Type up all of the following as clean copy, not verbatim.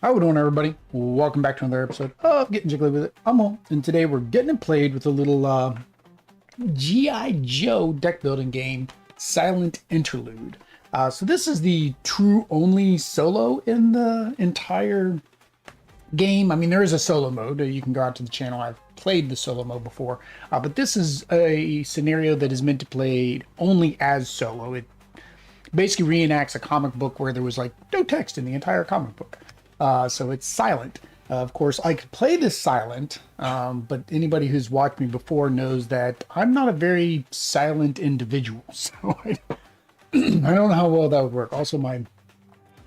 How we doing, everybody? Welcome back to another episode of Getting Jiggly with It. I'm Mo, and today we're getting it played with a little G.I. Joe deck building game, Silent Interlude. So this is the true only solo in the entire game. I mean, there is a solo mode. You can go out to the channel. I've played the solo mode before, but this is a scenario that is meant to play only as solo. It basically reenacts a comic book where there was like no text in the entire comic book. So it's silent. Of course, I could play this silent, but anybody who's watched me before knows that I'm not a very silent individual. So I don't know how well that would work. Also, my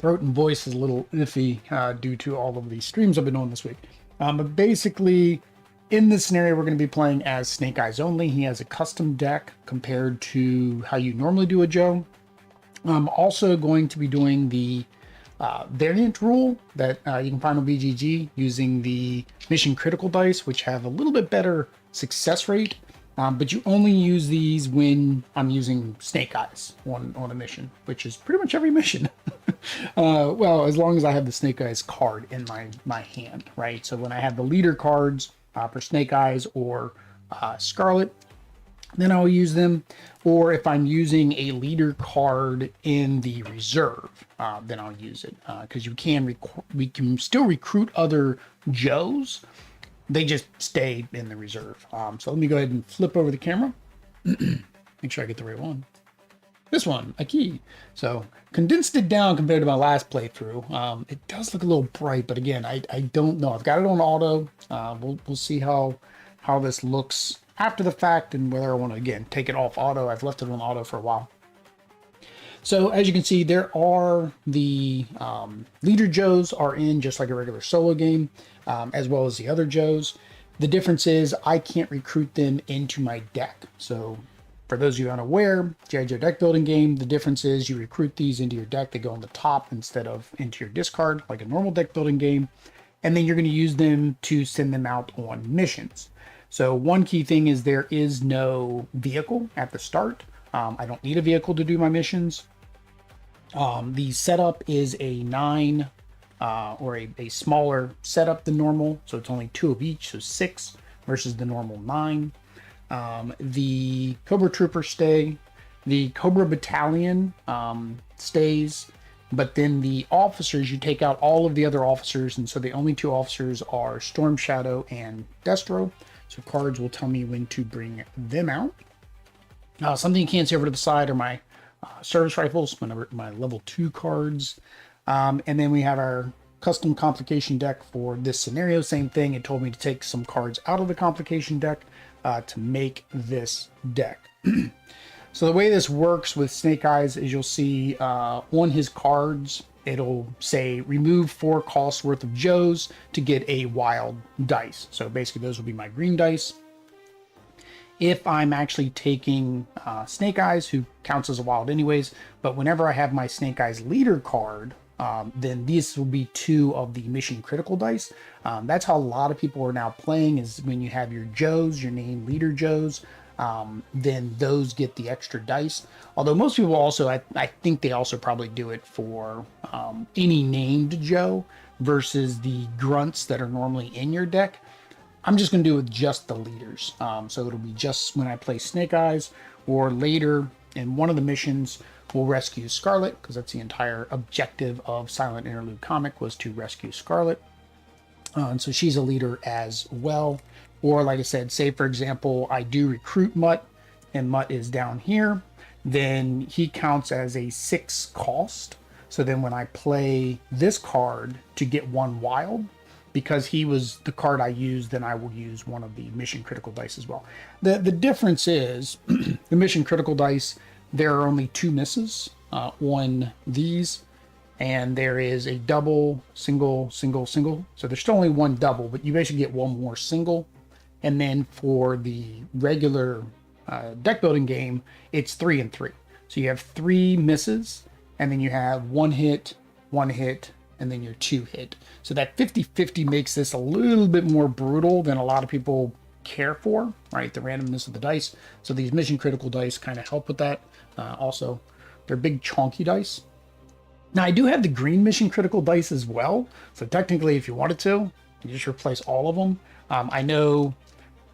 throat and voice is a little iffy due to all of the streams I've been doing this week. But basically, in this scenario, we're going to be playing as Snake Eyes only. He has a custom deck compared to how you normally do a Joe. I'm also going to be doing the variant rule that you can find on BGG using the mission critical dice, which have a little bit better success rate, but you only use these when I'm using Snake Eyes on a mission, which is pretty much every mission. Well, as long as I have the Snake Eyes card in my hand, right? So when I have the leader cards for Snake Eyes or Scarlett, then I'll use them. Or if I'm using a leader card in the reserve, then I'll use it, because we can still recruit other Joes. They just stay in the reserve. So let me go ahead and flip over the camera. Make sure I get the right one. This one, a key. So condensed it down compared to my last playthrough. It does look a little bright, but again, I don't know. I've got it on auto. We'll see how this looks after the fact and whether I want to, again, take it off auto. I've left it on auto for a while. So as you can see, there are the leader Joes are in just like a regular solo game, as well as the other Joes. The difference is I can't recruit them into my deck. So for those of you unaware, G.I. Joe deck building game, the difference is you recruit these into your deck. They go on the top instead of into your discard like a normal deck building game. And then you're going to use them to send them out on missions. So one key thing is there is no vehicle at the start. I don't need a vehicle to do my missions. The setup is a 9 or a smaller setup than normal. So it's only 2 of each, so 6 versus the normal 9. The Cobra Troopers stay. The Cobra Battalion stays. But then the officers, you take out all of the other officers. And so the only 2 officers are Storm Shadow and Destro. So cards will tell me when to bring them out. Something you can't see over to the side are my service rifles, my level 2 cards. And then we have our custom complication deck for this scenario. Same thing. It told me to take some cards out of the complication deck to make this deck. So the way this works with Snake Eyes is you'll see on his cards, it'll say remove 4 costs worth of Joes to get a wild dice. So basically those will be my green dice. If I'm actually taking Snake Eyes, who counts as a wild anyways, but whenever I have my Snake Eyes leader card, then these will be 2 of the mission critical dice. That's how a lot of people are now playing, is when you have your Joes, your named leader Joes, then those get the extra dice. Although most people also, I think they also probably do it for any named Joe versus the grunts that are normally in your deck. I'm just going to do it with just the leaders. So it'll be just when I play Snake Eyes, or later in one of the missions, we'll rescue Scarlett, because that's the entire objective of Silent Interlude comic, was to rescue Scarlett. And so she's a leader as well. Or like I said, say for example, I do recruit Mutt, and Mutt is down here, then he counts as a 6 cost. So then when I play this card to get 1 wild, because he was the card I used, then I will use one of the mission critical dice as well. The difference is the mission critical dice, there are only 2 misses on these. And there is a double, single, single, single. So there's still only 1 double, but you basically get 1 more single. And then for the regular deck building game, it's 3 and 3. So you have 3 misses, and then you have 1 hit, and then your 2 hit. So that 50-50 makes this a little bit more brutal than a lot of people care for, right? The randomness of the dice. So these mission critical dice kind of help with that. Also, they're big chunky dice. Now, I do have the green mission critical dice as well. So technically, if you wanted to, you just replace all of them. I know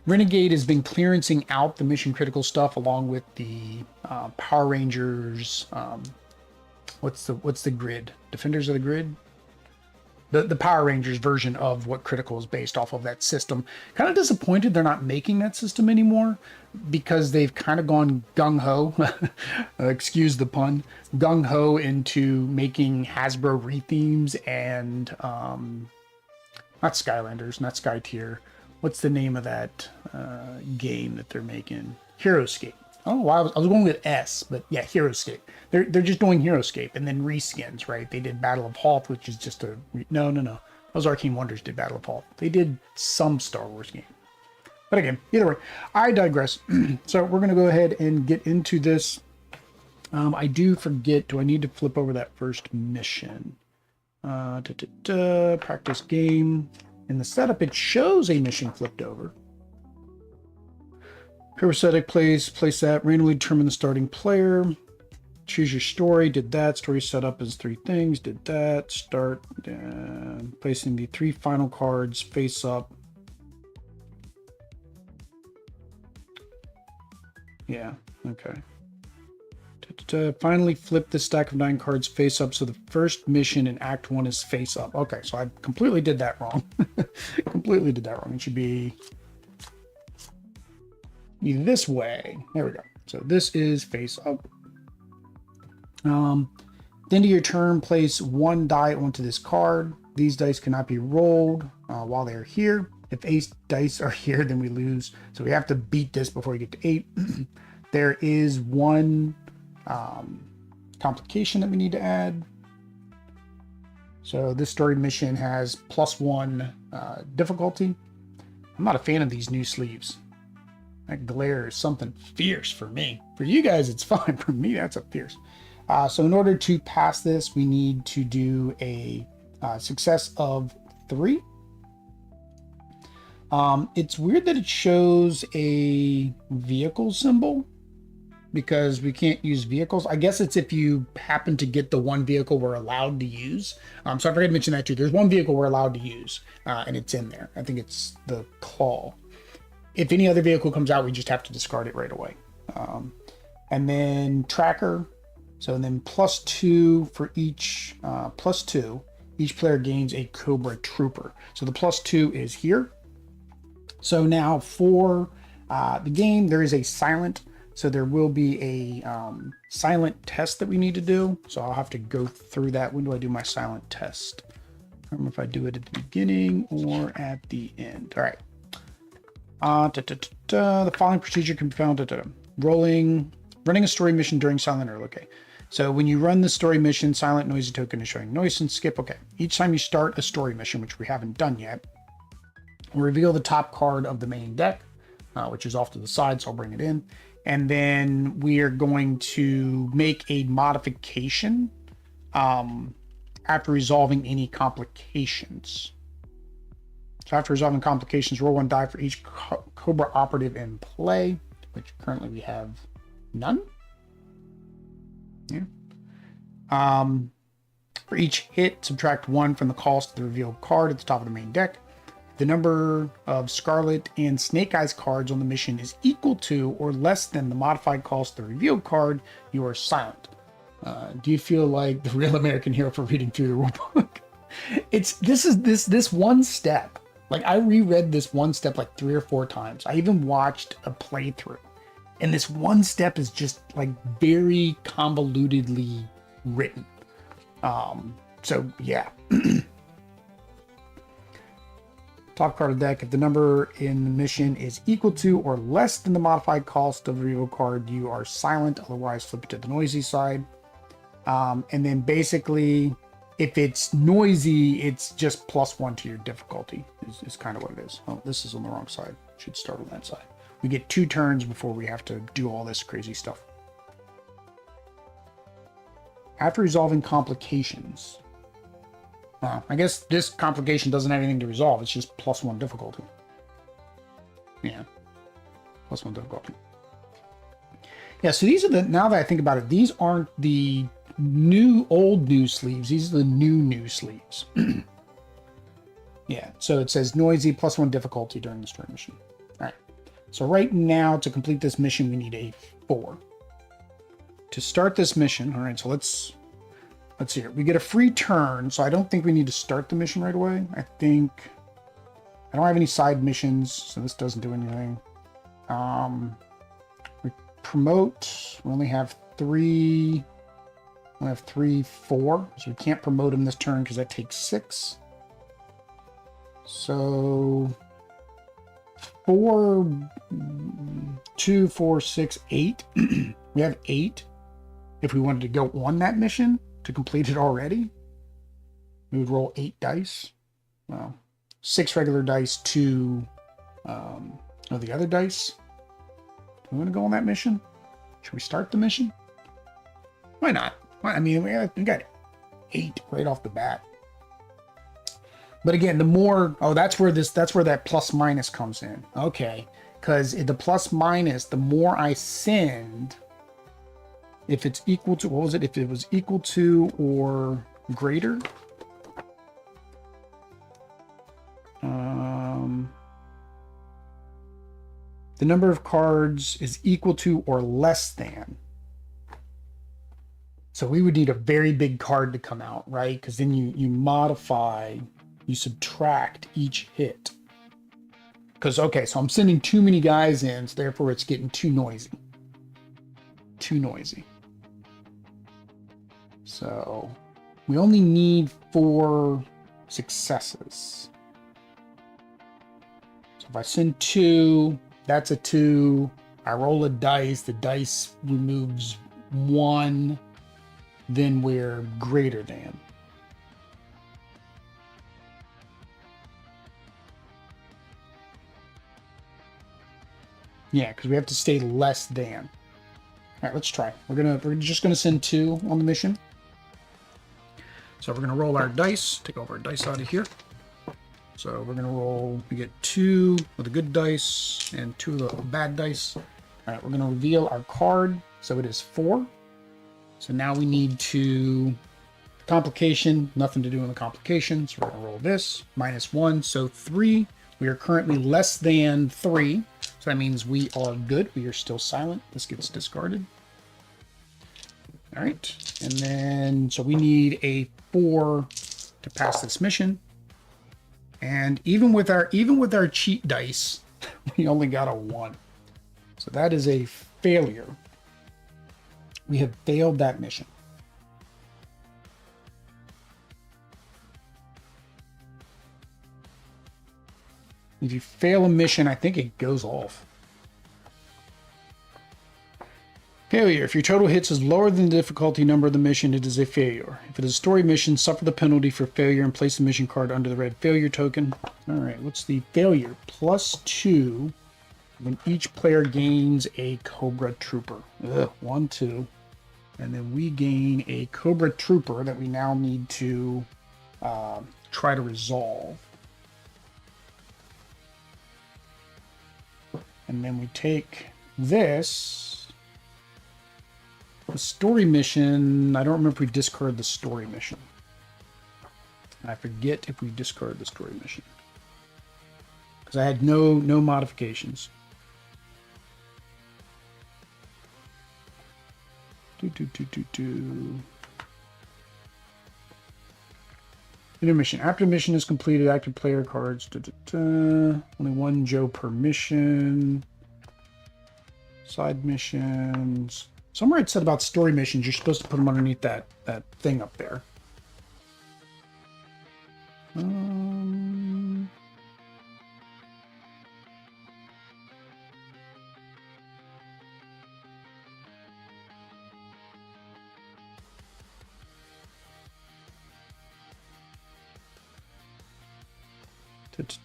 Renegade has been clearancing out the mission critical stuff along with the Power Rangers. What's the grid? Defenders of the Grid? The Power Rangers version of what Critical is based off of that system. Kind of disappointed they're not making that system anymore because they've kind of gone gung-ho, excuse the pun, gung-ho into making Hasbro rethemes and not Skylanders, not Skytier. What's the name of that game that they're making? Heroescape. Oh, wow. I was going with S, but yeah, Heroescape. They're just doing Heroescape and then reskins, right? They did Battle of Hoth, which is just a... No. Those Arcane Wonders did Battle of Hoth. They did some Star Wars game. But again, either way, I digress. So we're going to go ahead and get into this. I do forget, do I need to flip over that first mission? Practice game. In the setup, it shows a mission flipped over. Parasitic place that. Randomly determine the starting player. Choose your story. Did that. Story setup is 3 things. Did that. Start placing the 3 final cards face up. Yeah, okay. Finally flip the stack of 9 cards face up, so the first mission in Act 1 is face up. Okay, so I completely did that wrong. Completely did that wrong. It should be this way. There we go. So this is face up. At the end of your turn, place 1 die onto this card. These dice cannot be rolled while they are here. If 8 dice are here, then we lose. So we have to beat this before we get to 8. There is 1 complication that we need to add. So this story mission has +1 difficulty. I'm not a fan of these new sleeves. That glare is something fierce for me. For you guys, it's fine. For me, that's a fierce. So in order to pass this, we need to do a success of 3. It's weird that it shows a vehicle symbol because we can't use vehicles. I guess it's if you happen to get the 1 vehicle we're allowed to use. So I forgot to mention that too. There's 1 vehicle we're allowed to use, and it's in there. I think it's the Claw. If any other vehicle comes out, we just have to discard it right away. And then Tracker. So then +2 for each, +2. Each player gains a Cobra Trooper. So the +2 is here. So now for the game, there is a silent. So there will be a silent test that we need to do. So I'll have to go through that. When do I do my silent test? I don't remember if I do it at the beginning or at the end. All right. The following procedure can be found at running a story mission during silent interlude. Okay. So when you run the story mission, silent noisy token is showing noise and skip. Okay. Each time you start a story mission, which we haven't done yet, we'll reveal the top card of the main deck, which is off to the side. So I'll bring it in. And then we are going to make a modification after resolving any complications. So after resolving complications, roll 1 die for each Cobra operative in play, which currently we have none. Yeah. For each hit, subtract 1 from the cost of the revealed card at the top of the main deck. The number of Scarlett and Snake Eyes cards on the mission is equal to or less than the modified cost of the revealed card. You are silent. Do you feel like the real American hero for reading through the rulebook? This one step. Like I reread this one step like 3 or 4 times. I even watched a playthrough, and this one step is just like very convolutedly written. So yeah. Top card of the deck. If the number in the mission is equal to or less than the modified cost of the reveal card, you are silent. Otherwise, flip it to the noisy side. And then basically, if it's noisy, it's just +1 to your difficulty. Is kind of what it is. Oh, this is on the wrong side. Should start on that side. We get 2 turns before we have to do all this crazy stuff. After resolving complications. I guess this complication doesn't have anything to resolve. It's just +1 difficulty. Yeah. +1 difficulty. Yeah, so these are the, now that I think about it, these aren't the old new sleeves. These are the new sleeves. Yeah, so it says noisy, +1 difficulty during the story mission. All right. So right now, to complete this mission, we need a 4. To start this mission, all right, so let's see here. We get a free turn, so I don't think we need to start the mission right away. I think I don't have any side missions, so this doesn't do anything. We promote. We only have 3. We have 3, 4, so we can't promote him this turn because that takes 6. So 4, 2, 4, 6, 8. We have 8. If we wanted to go on that mission to complete it already, we would roll 8 dice. Well, 6 regular dice, 2 of the other dice. Do we want to go on that mission? Should we start the mission? Why not? I mean, we got 8 right off the bat. But again, the more, that's where that plus minus comes in. Okay, because the plus minus, the more I send, if it's equal to, what was it? If it was equal to or greater. The number of cards is equal to or less than. So we would need a very big card to come out, right? Because then you modify, you subtract each hit. Because, okay, so I'm sending too many guys in, so therefore it's getting too noisy. Too noisy. So we only need 4 successes. So if I send 2, that's a 2. I roll a dice, the dice removes 1, then we're greater than. Yeah, because we have to stay less than. All right, let's try. We're just gonna send 2 on the mission. So we're gonna roll our dice. Take all our dice out of here. So we're gonna roll. We get 2 with a good dice and 2 of the bad dice. All right, we're gonna reveal our card. So it is 4. So now we need to complication. Nothing to do in the complication. So we're gonna roll this -1. So 3. We are currently less than 3. So that means we are good. We are still silent. This gets discarded. All right. And then, so we need a 4 to pass this mission. And even with our cheat dice, we only got a 1. So that is a failure. We have failed that mission. If you fail a mission, I think it goes off. Failure. If your total hits is lower than the difficulty number of the mission, it is a failure. If it is a story mission, suffer the penalty for failure and place the mission card under the red failure token. All right, what's the failure? +2 when each player gains a Cobra Trooper. 1, 2. And then we gain a Cobra Trooper that we now need to try to resolve. And then we take this. The story mission, I don't remember if we discard the story mission. I forget if we discard the story mission. Because I had no modifications. Intermission. After mission is completed, active player cards. Only 1 Joe per mission. Side missions. Somewhere it said about story missions, you're supposed to put them underneath that thing up there.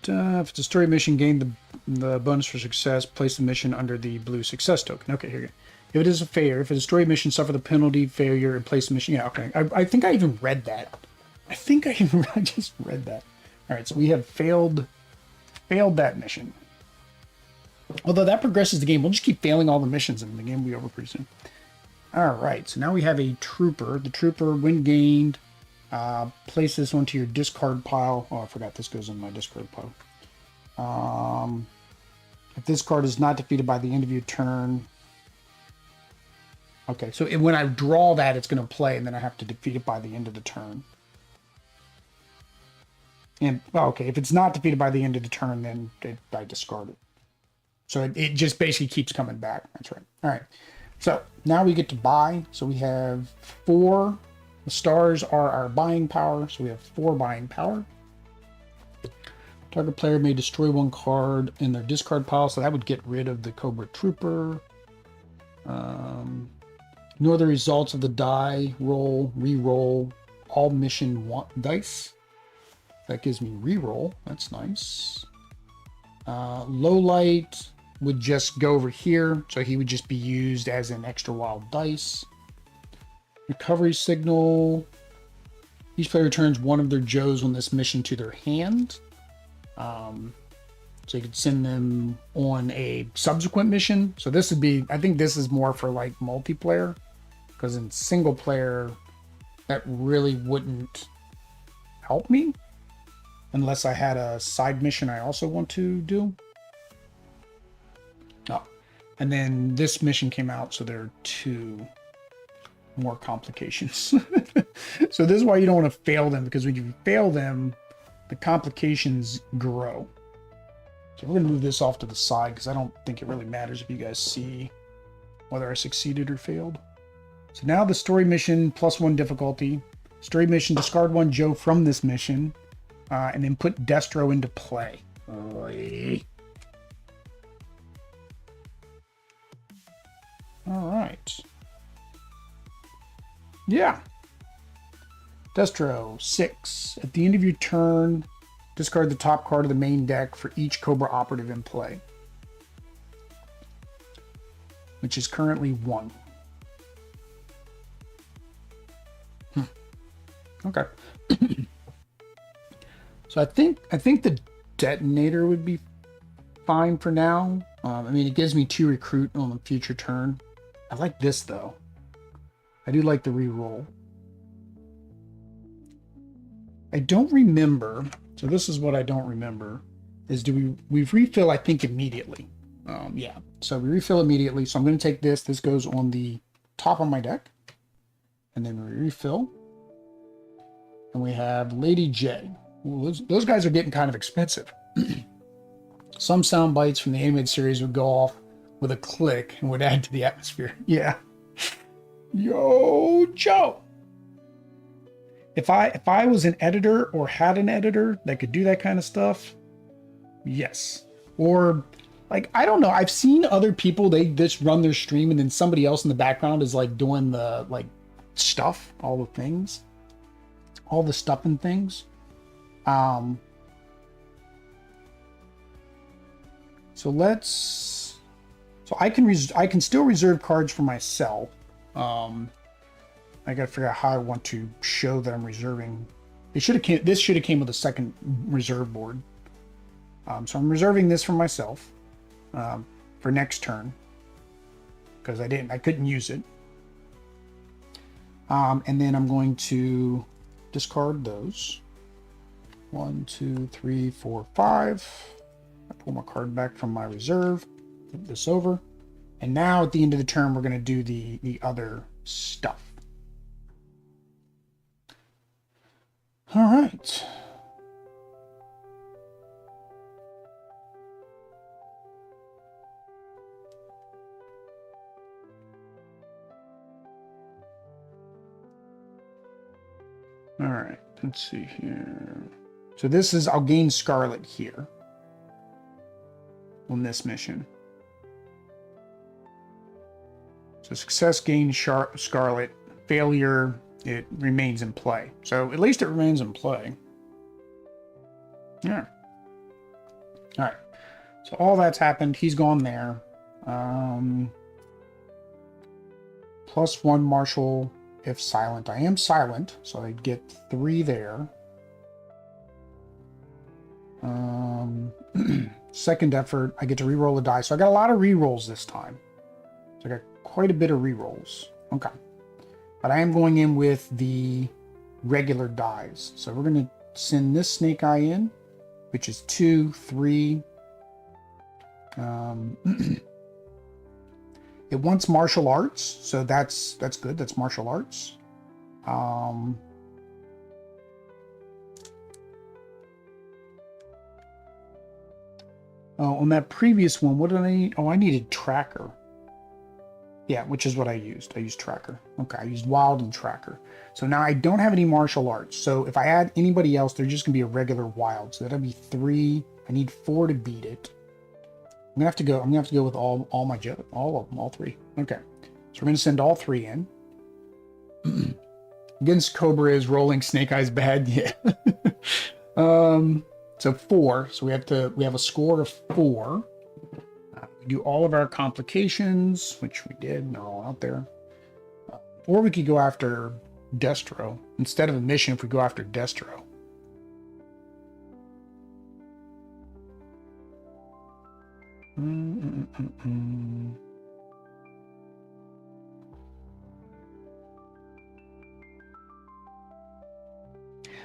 If it's a story mission, gain the bonus for success, place the mission under the blue success token. Okay, here we go. If it is a failure, if it's a story mission, suffer the penalty, failure, and place the mission. Yeah, okay. I think I even read that. I just read that. All right, so we have failed that mission. Although that progresses the game. We'll just keep failing all the missions and the game will be over pretty soon. All right, so now we have a trooper. The trooper, when gained, place this onto your discard pile. Oh, I forgot this goes in my discard pile. If this card is not defeated by the end of your turn. Okay, so when I draw that, it's going to play, and then I have to defeat it by the end of the turn. And, okay, if it's not defeated by the end of the turn, then I discard it. So it just basically keeps coming back. That's right. All right. So now we get to buy. So we have 4. The stars are our buying power. So we have 4 buying power. Target player may destroy 1 card in their discard pile. So that would get rid of the Cobra Trooper. Ignore the results of the die roll, re-roll all mission dice. That gives me re-roll. That's nice. Low light would just go over here, so he would just be used as an extra wild dice. Recovery signal. Each player returns 1 of their Joes on this mission to their hand. So you could send them on a subsequent mission. So this would be, I think this is more for like multiplayer, because in single player, that really wouldn't help me unless I had a side mission I also want to do. Oh, and then this mission came out, so there are 2 more complications. So this is why you don't want to fail them, because when you fail them, the complications grow. So we're going to move this off to the side, because I don't think it really matters if you guys see whether I succeeded or failed. So now the story mission +1 difficulty. Story mission, discard 1 Joe from this mission, and then put Destro into play. All right. Yeah. Destro, 6. At the end of your turn, discard the top card of the main deck for each Cobra operative in play, which is currently 1. Okay. So I think the detonator would be fine for now. I mean, it gives me 2 recruit on a future turn. I like this though. I do like the reroll. I don't remember. So this is what I don't remember. Is we refill, I think, immediately. Yeah. So we refill immediately. So I'm going to take this. This goes on the top of my deck. And then we refill. And we have Lady J. Ooh, those guys are getting kind of expensive. Some sound bites from the animated series would go off with a click and would add to the atmosphere. Yeah. Yo, Joe. If I was an editor or had an editor that could do that kind of stuff, yes. Or like, I don't know. I've seen other people, they just run their stream and then somebody else in the background is like doing the like stuff, all the things, all the stuff and things. So I can still reserve cards for myself. I gotta figure out how I want to show that I'm reserving. This should have came with a second reserve board. So I'm reserving this for myself for next turn because I couldn't use it. And then I'm going to discard those. 1, 2, 3, 4, 5. I pull my card back from my reserve. Flip this over. And now at the end of the turn, we're going to do the other stuff. All right. All right, let's see here. So this is, I'll gain Scarlett here on this mission. So success gains Scarlett, failure, it remains in play. So at least it remains in play. Yeah. All right. So all that's happened. He's gone there. +1 Marshal if silent. I am silent, so I get 3 there. Second effort, I get to reroll a die. So I got a lot of rerolls this time. So I got quite a bit of rerolls. Okay. But I am going in with the regular dies. So we're going to send this snake eye in, which is 2, 3. It wants martial arts, so that's good. That's martial arts. Oh, on that previous one, what did I need? Oh, I needed tracker. Yeah, which is what I used. I used tracker. Okay, I used wild and tracker. So now I don't have any martial arts. So if I add anybody else, they're just gonna be a regular wild. So that'll be 3. I need 4 to beat it. I'm gonna have to go with all my Joe, all of them, all 3. Okay. So we're gonna send all 3 in. Against Cobra is rolling Snake Eyes bad. Yeah. So 4. So we have a score of 4. We do all of our complications, which we did. They're all out there. Or we could go after Destro. Instead of a mission, if we go after Destro.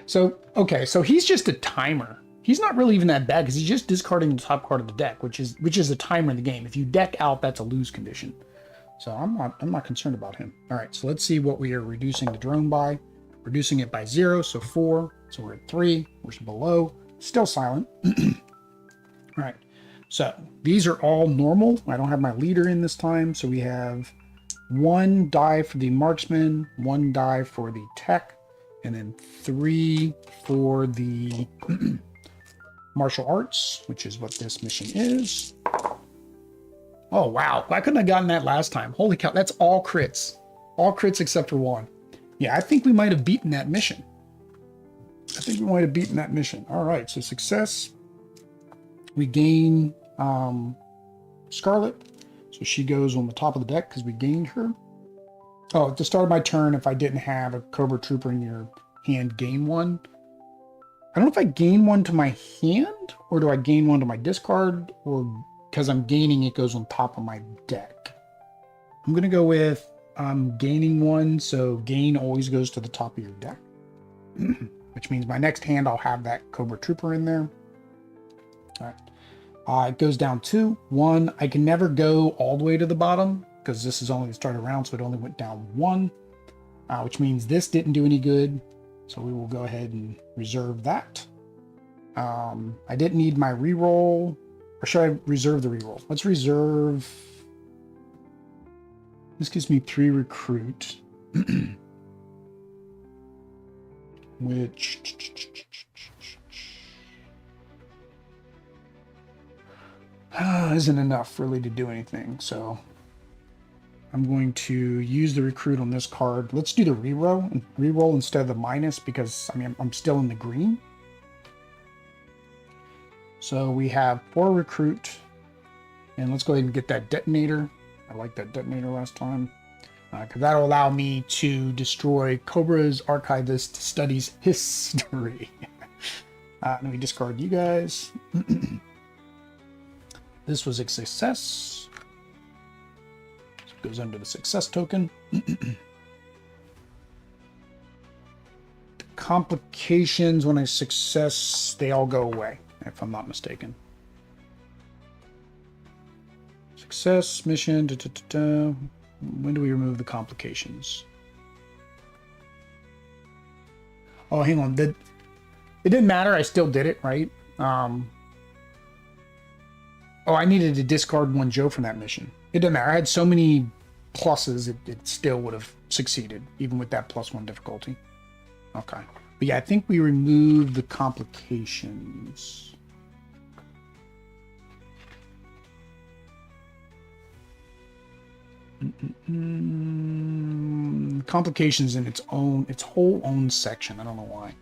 So, okay, so he's just a timer. He's not really even that bad because he's just discarding the top card of the deck, which is a timer in the game. If you deck out, that's a lose condition. So I'm not concerned about him. All right, so let's see what we are reducing the drone by. Reducing it by 0, so 4. So we're at 3. We're below. Still silent. All right. So these are all normal. I don't have my leader in this time. So we have 1 die for the marksman, 1 die for the tech, and then 3 for the martial arts, which is what this mission is. Oh, wow. Why couldn't I have gotten that last time? Holy cow. That's all crits. All crits except for 1. Yeah, I think we might have beaten that mission. All right. So success. We gain Scarlett. So she goes on the top of the deck because we gained her. Oh, at the start of my turn, if I didn't have a Cobra Trooper in your hand, gain 1. I don't know if I gain 1 to my hand, or do I gain 1 to my discard, or because I'm gaining, it goes on top of my deck. I'm going to go with gaining 1, so gain always goes to the top of your deck. Which means my next hand, I'll have that Cobra Trooper in there. All right. It goes down 2. 1, I can never go all the way to the bottom, because this is only the start of round, so it only went down 1. Which means this didn't do any good. So we will go ahead and reserve that. I didn't need my reroll. Or should I reserve the reroll? Let's reserve. This gives me 3 recruit. Which isn't enough really to do anything. So I'm going to use the recruit on this card. Let's do the reroll instead of the minus, because I mean I'm still in the green. So we have 4 recruit, and let's go ahead and get that detonator. I like that detonator last time, because that'll allow me to destroy Cobra's archivist studies history. Let me discard you guys. This was a success. Goes under the success token. The complications, when I success, they all go away, if I'm not mistaken. Success, mission, when do we remove the complications? Oh, hang on. It didn't matter. I still did it, right? Oh, I needed to discard 1 Joe from that mission. It didn't matter. I had so many pluses, it still would have succeeded, even with that +1 difficulty. Okay. But yeah, I think we removed the complications. Complications in its whole own section. I don't know why.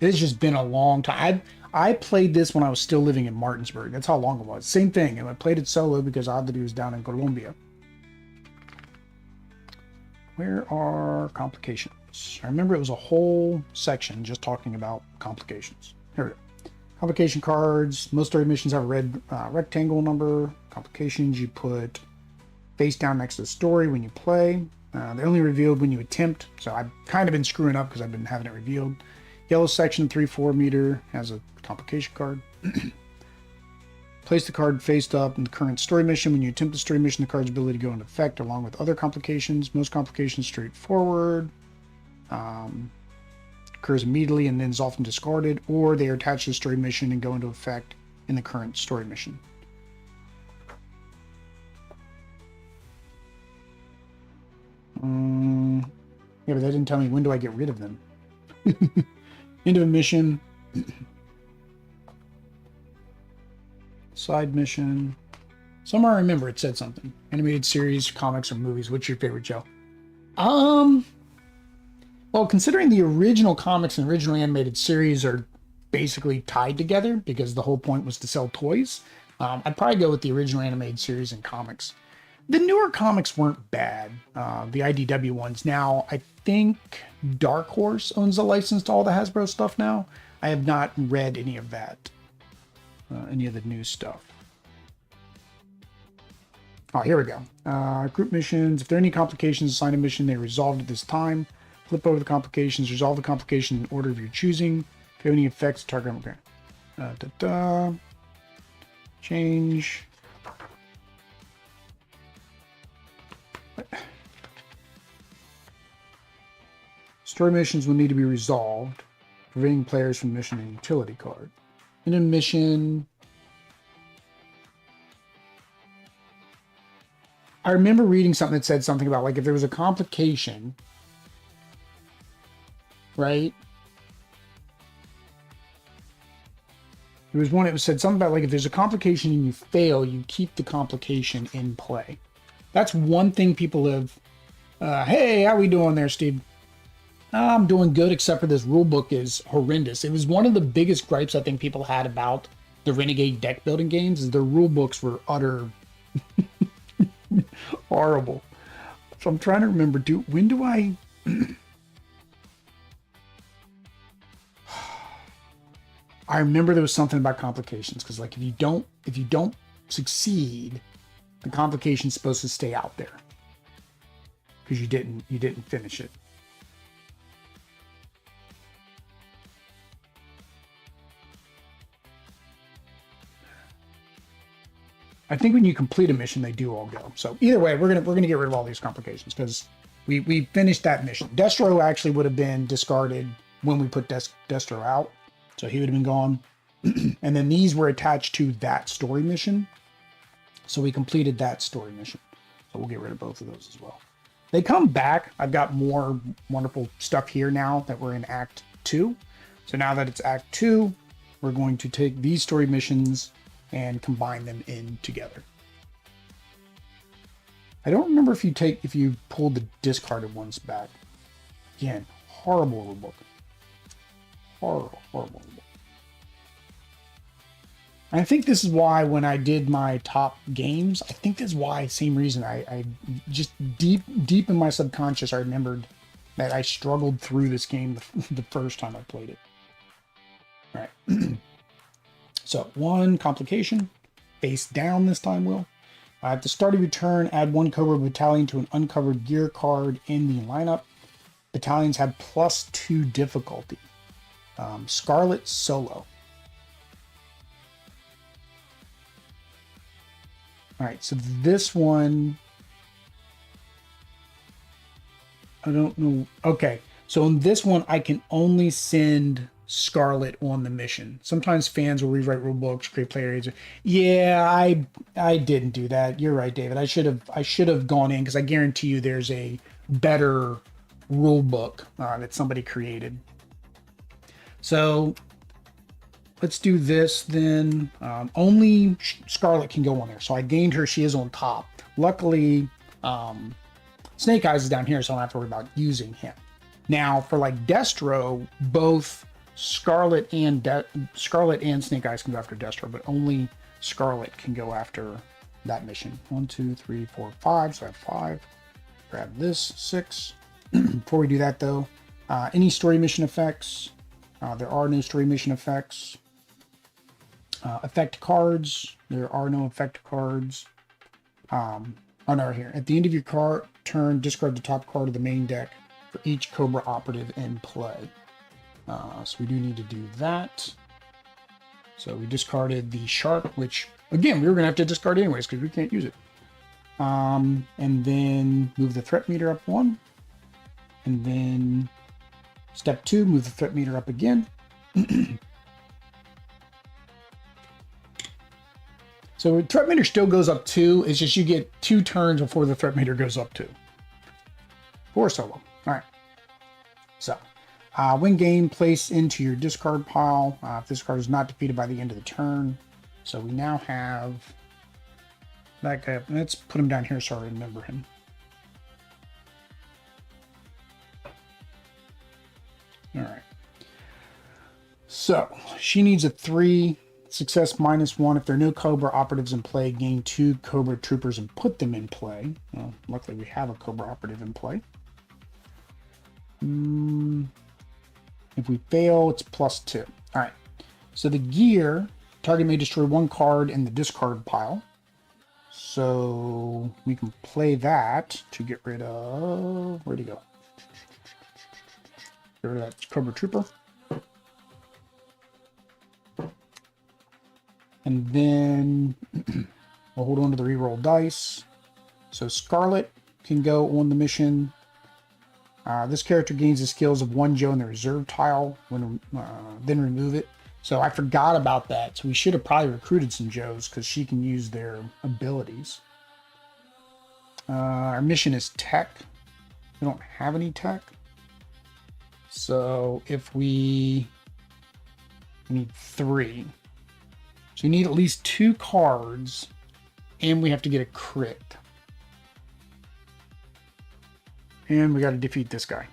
It's just been a long time. I played this when I was still living in Martinsburg. That's how long it was. Same thing. And I played it solo because Oddity was down in Colombia. Where are complications? I remember it was a whole section just talking about complications. Here we go. Complication cards. Most story missions have a red rectangle number. Complications, you put face down next to the story when you play. They're only revealed when you attempt, so I've kind of been screwing up because I've been having it revealed. Yellow section 3-4 meter has a complication card. Place the card face up in the current story mission. When you attempt the story mission, the card's ability to go into effect along with other complications. Most complications straightforward. Occurs immediately and then is often discarded, or they are attached to the story mission and go into effect in the current story mission. Yeah, but that didn't tell me when do I get rid of them. End of a mission. Side mission. Somewhere I remember it said something. Animated series, comics, or movies. What's your favorite, Joe? Well, considering the original comics and original animated series are basically tied together because the whole point was to sell toys, I'd probably go with the original animated series and comics. The newer comics weren't bad, the IDW ones. Now, I think Dark Horse owns the license to all the Hasbro stuff now. I have not read any of that, any of the new stuff. Oh, here we go. Group missions. If there are any complications assigned a mission, they are resolved at this time. Flip over the complications. Resolve the complication in order of your choosing. If you have any effects, target. Okay. Change. Story missions will need to be resolved, preventing players from missing a utility card. In a mission, I remember reading something that said something about, like, if there was a complication, right? There was one, it said something about, like, if there's a complication and you fail, you keep the complication in play. That's one thing people have. Hey, how we doing there, Steve? I'm doing good, except for this rule book is horrendous. It was one of the biggest gripes I think people had about the Renegade deck building games, is their rule books were utter horrible. So I'm trying to remember, when do I... I remember there was something about complications, because, like, if you don't succeed, the complication's supposed to stay out there because you didn't finish it. I think when you complete a mission, they do all go. So either way, we're gonna get rid of all these complications because we finished that mission. Destro actually would have been discarded when we put Destro out, so he would have been gone. And then these were attached to that story mission, so we completed that story mission. So we'll get rid of both of those as well. They come back. I've got more wonderful stuff here now that we're in Act 2. So now that it's Act 2, we're going to take these story missions and combine them in together. I don't remember if you pulled the discarded ones back. Again, horrible rule book. Horrible rule book. And I think this is why when I did my top games, I think this is why, same reason, I just deep in my subconscious, I remembered that I struggled through this game the first time I played it. All right. So, one complication, face down this time, Will. At the start of your turn, add one Cobra battalion to an uncovered gear card in the lineup. Battalions have +2 difficulty. Scarlett solo. All right, so this one, I don't know. Okay, so in this one, I can only send Scarlett on the mission. Sometimes fans will rewrite rule books, create player aids. Yeah, I didn't do that. You're right, David. I should have gone in because I guarantee you there's a better rule book that somebody created. So let's do this then. Only Scarlett can go on there. So I gained her. She is on top. Luckily, Snake Eyes is down here, so I don't have to worry about using him. Now, for like Destro, both Scarlett and Snake Eyes can go after Destro, but only Scarlett can go after that mission. 1, 2, 3, 4, 5. So I have 5. Grab this 6. Before we do that, though, any story mission effects? There are no story mission effects. Effect cards. There are no effect cards. Oh no, here. At the end of your turn, discard the top card of the main deck for each Cobra operative in play. So we do need to do that. So we discarded the Shark, which, again, we were going to have to discard anyways because we can't use it. And then move the threat meter up 1. And then step 2, move the threat meter up again. So the threat meter still goes up 2. It's just you get 2 turns before the threat meter goes up 2. For solo. All right. So, win game, place into your discard pile. If this card is not defeated by the end of the turn. So we now have that guy. Let's put him down here so I remember him. All right. So she needs a 3 success -1. If there are no Cobra operatives in play, gain 2 Cobra troopers and put them in play. Well, luckily we have a Cobra operative in play. If we fail, it's +2. All right. So the gear, target may destroy 1 card in the discard pile. So we can play that to get rid of, where'd he go? Get rid of that Cobra trooper. And then we'll hold on to the reroll dice. So Scarlett can go on the mission. This character gains the skills of 1 Joe in the reserve tile, when then remove it. So I forgot about that. So we should have probably recruited some Joes because she can use their abilities. Our mission is tech. We don't have any tech. So if we need 3. So you need at least 2 cards, and we have to get a crit. And we got to defeat this guy.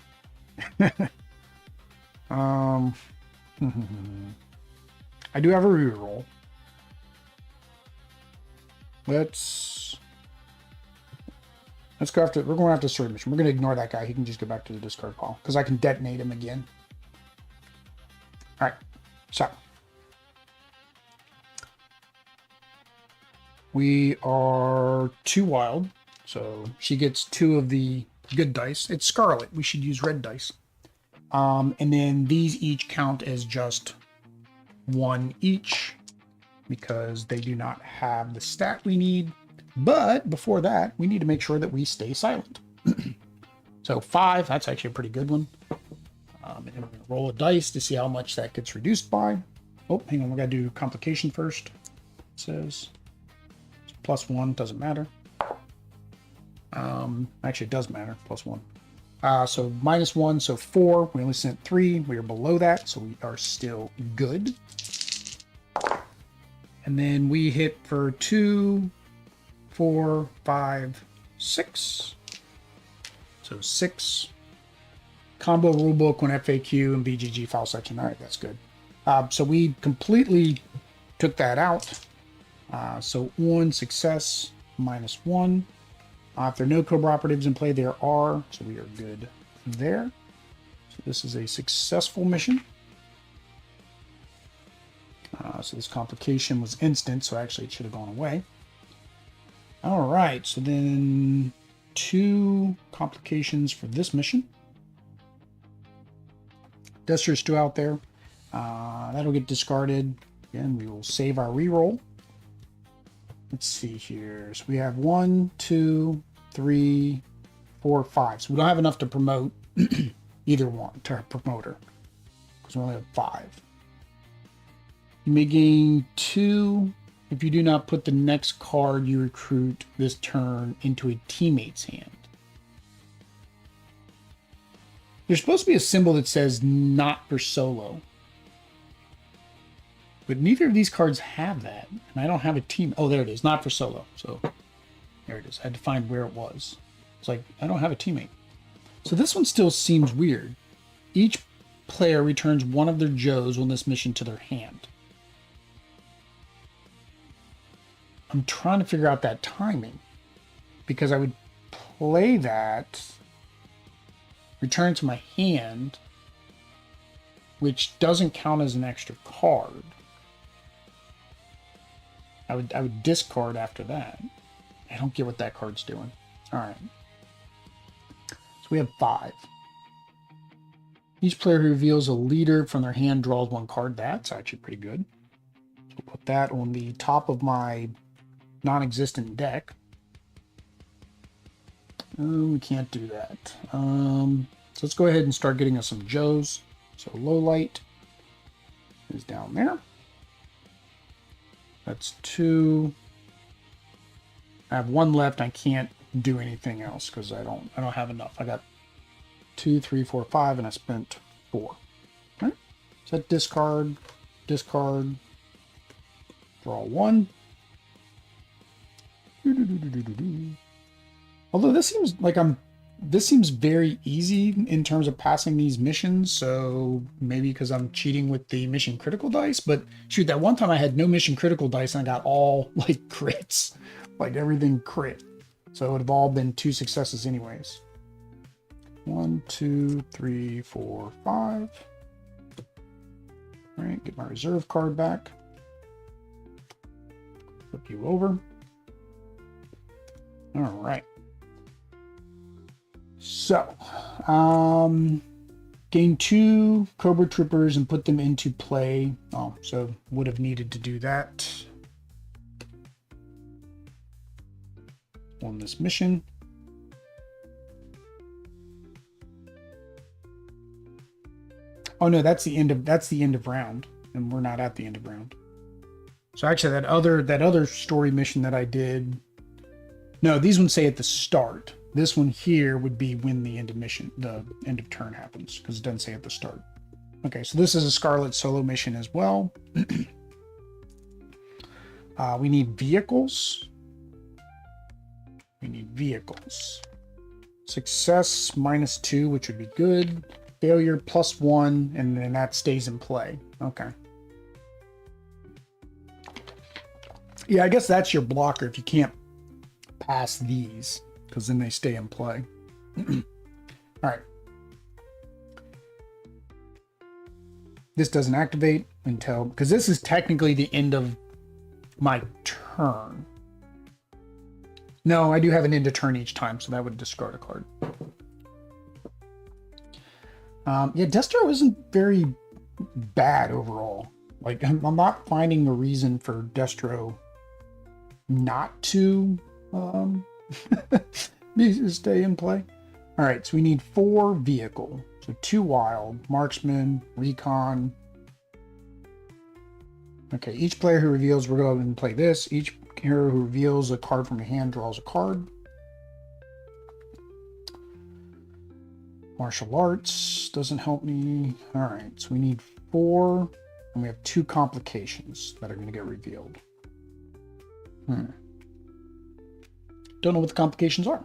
I do have a reroll. Let's go after. We're going after the sword mission. We're going to ignore that guy. He can just go back to the discard pile because I can detonate him again. All right. So we are 2 wild. So she gets 2 of the good dice. It's Scarlet. We should use red dice. And then these each count as just 1 each because they do not have the stat we need. But before that, we need to make sure that we stay silent. So 5, that's actually a pretty good one. And we're going to roll a dice to see how much that gets reduced by. Oh, hang on. We got to do complication first. It says it's +1, doesn't matter. Actually, it does matter, +1. So -1, so 4. We only sent 3. We are below that, so we are still good. And then we hit for 2, 4, 5, 6. So 6. Combo rulebook on FAQ and BGG file section. All right, that's good. So we completely took that out. So on success, -1. If there are no Cobra operatives in play, there are, so we are good there. So this is a successful mission. So this complication was instant, so actually it should have gone away. All right, so then 2 complications for this mission. Duster's still out there. That'll get discarded. Again, we will save our reroll. Let's see here. So we have 1, 2, 3, 4, 5. So we don't have enough to promote either one to our promoter because we only have 5. You may gain 2 if you do not put the next card you recruit this turn into a teammate's hand. There's supposed to be a symbol that says not for solo. But neither of these cards have that. And I don't have a team. Oh, there it is. Not for solo. So there it is. I had to find where it was. It's like, I don't have a teammate. So this one still seems weird. Each player returns 1 of their Joes on this mission to their hand. I'm trying to figure out that timing. Because I would play that, return to my hand, which doesn't count as an extra card. I would discard after that. I don't get what that card's doing. All right. So we have 5. Each player who reveals a leader from their hand draws 1 card. That's actually pretty good. So we'll put that on the top of my non-existent deck. Oh, we can't do that. So let's go ahead and start getting us some Joes. So low light is down there. That's 2. I have 1 left. I can't do anything else because I don't have enough. I got 2, 3, 4, 5, and I spent 4. Right? So discard, discard, draw 1. Although this seems like this seems very easy in terms of passing these missions, so maybe because I'm cheating with the mission critical dice, but shoot, that one time I had no mission critical dice and I got all like crits, like everything crit. So it would have all been 2 successes anyways. 1, 2, 3, 4, 5. All right, get my reserve card back. Flip you over. All right. So, gain 2 Cobra Troopers and put them into play. Oh, so would have needed to do that on this mission. Oh no, that's the end of round, and we're not at the end of round. So actually, that other story mission that I did. No, these ones say at the start. This one here would be when the end of turn happens, because it doesn't say at the start. Okay, so this is a Scarlett solo mission as well. We need vehicles. We need vehicles. Success -2, which would be good. Failure +1, and then that stays in play. Okay. Yeah, I guess that's your blocker if you can't pass these, because then they stay in play. All right. This doesn't activate until, because this is technically the end of my turn. No, I do have an end of turn each time, so that would discard a card. Yeah, Destro isn't very bad overall. Like, I'm not finding a reason for Destro not to stay in play. All right, so we need 4 vehicle. So 2 wild, marksman, recon. Okay, each player who reveals, we're going to play this. Each hero who reveals a card from your hand draws a card. Martial arts doesn't help me. All right, so we need 4, and we have 2 complications that are going to get revealed. Don't know what the complications are.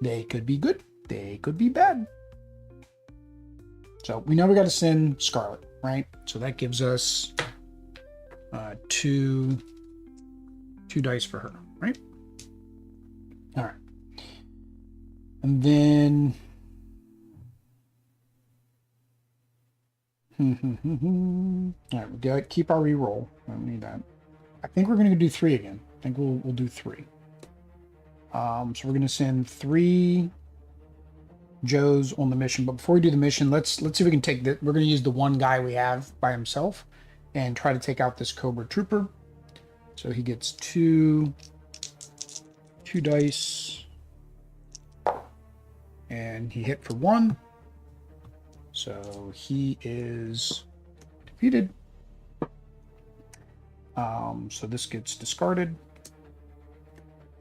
They could be good. They could be bad. So we know we got to send Scarlett, right? So that gives us 2 dice for her, right? All right. And then all right, we got to keep our reroll. I don't need that. I think we're going to do 3 again. I think we'll do 3. So we're going to send 3 Joes on the mission. But before we do the mission, let's see if we can take that. We're going to use the one guy we have by himself and try to take out this Cobra Trooper. So he gets 2 dice, and he hit for 1. So he is defeated. So this gets discarded.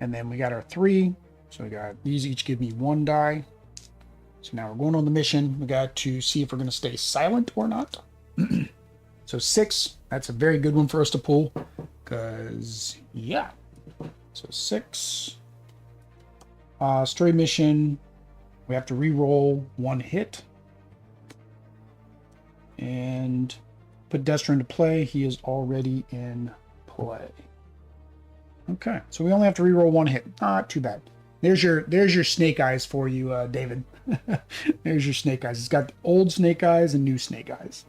And then we got our 3. So we got these each give me 1 die. So now we're going on the mission. We got to see if we're going to stay silent or not. So 6, that's a very good one for us to pull. Because, yeah. So 6. Story mission. We have to re-roll 1 hit. And put Destro into play. He is already in play. Okay, so we only have to re-roll 1 hit. Not too bad. There's your snake eyes for you, David. There's your snake eyes. It's got old snake eyes and new snake eyes.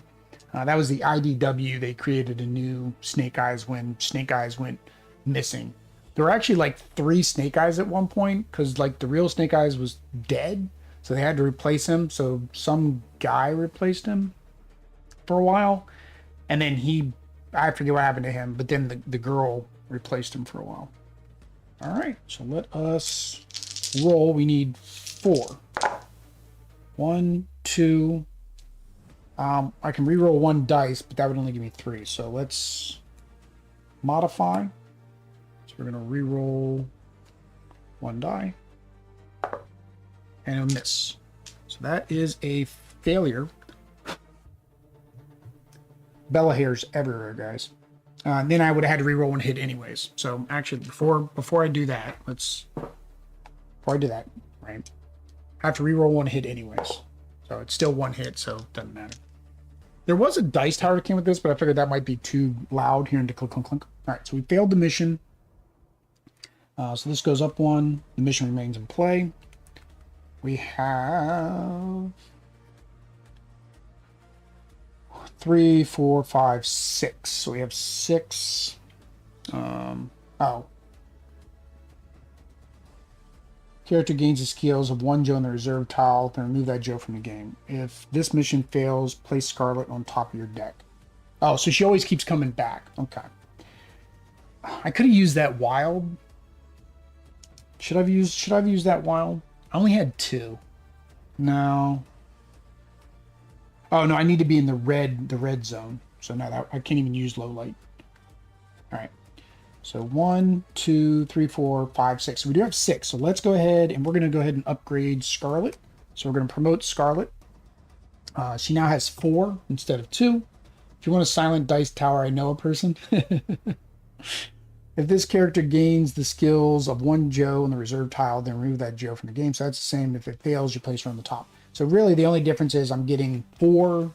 That was the IDW. They created a new snake eyes when snake eyes went missing. There were actually like 3 Snake Eyes at one point because like the real Snake Eyes was dead, so they had to replace him. So some guy replaced him for a while, and then I forget what happened to him, but then the girl replaced him for a while. All right, so let us roll. We need 4. 1, 2. I can re-roll 1 dice, but that would only give me 3. So let's modify. So we're gonna re-roll 1 die, and a miss. So that is a failure. Bella hairs everywhere, guys. Then I would have had to re-roll 1 hit anyways. So actually, before I do that, before I do that, right? I have to re-roll 1 hit anyways. So it's still 1 hit, so it doesn't matter. There was a dice tower that came with this, but I figured that might be too loud here into clunk, clunk, clunk. All right, so we failed the mission. So this goes up 1. The mission remains in play. We have 3, 4, 5, 6. So we have 6. Character gains the skills of 1 Joe in the reserve tile, then remove that Joe from the game. If this mission fails, place Scarlett on top of your deck. Oh, so she always keeps coming back. Okay. I could have used that wild. Should I have used that wild? I only had 2. No. Oh no, I need to be in the red zone. So now I can't even use low light. All right. So 1, 2, 3, 4, 5, 6. So we do have 6. So let's go ahead and we're going to go ahead and upgrade Scarlett. So we're going to promote Scarlett. She now has 4 instead of 2. If you want a silent dice tower, I know a person. If this character gains the skills of 1 Joe in the reserve tile, then remove that Joe from the game. So that's the same. If it fails, you place her on the top. So really the only difference is I'm getting 4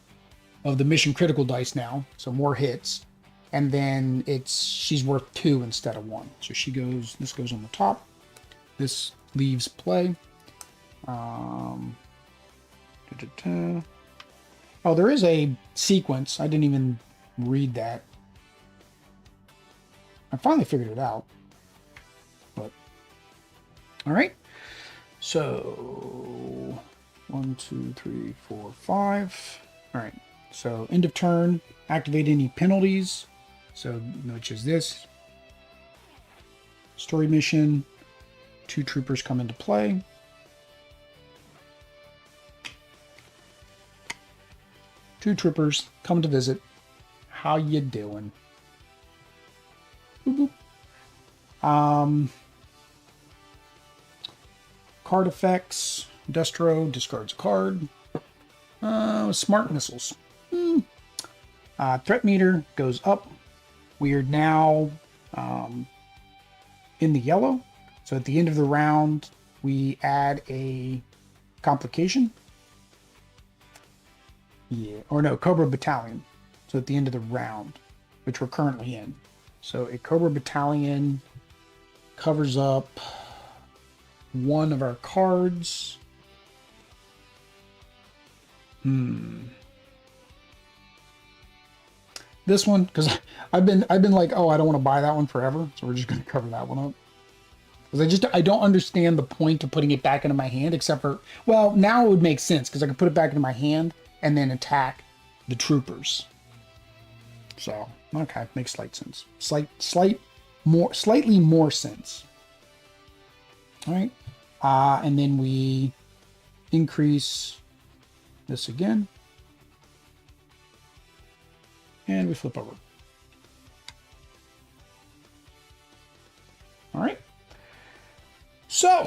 of the mission critical dice now. So more hits. And then she's worth 2 instead of 1. So this goes on the top. This leaves play. Oh, there is a sequence. I didn't even read that. I finally figured it out. But all right. So 1, 2, 3, 4, 5. All right. So end of turn. Activate any penalties. So which is this. Story mission. 2 troopers come into play. Two troopers come to visit. How you doing? Boop, boop. Card effects. Destro discards a card. Smart missiles. Threat meter goes up. We are now in the yellow. So at the end of the round, we add a complication. Yeah, or no, Cobra Battalion. So at the end of the round, which we're currently in. So a Cobra Battalion covers up 1 of our cards. This one, because I've been like, oh, I don't want to buy that one forever, so we're just going to cover that one up. Because I don't understand the point of putting it back into my hand, except for, well, now it would make sense because I can put it back into my hand and then attack the troopers. So okay, makes slight sense. Slightly more sense. All right, and then we increase this again. And we flip over. All right. So,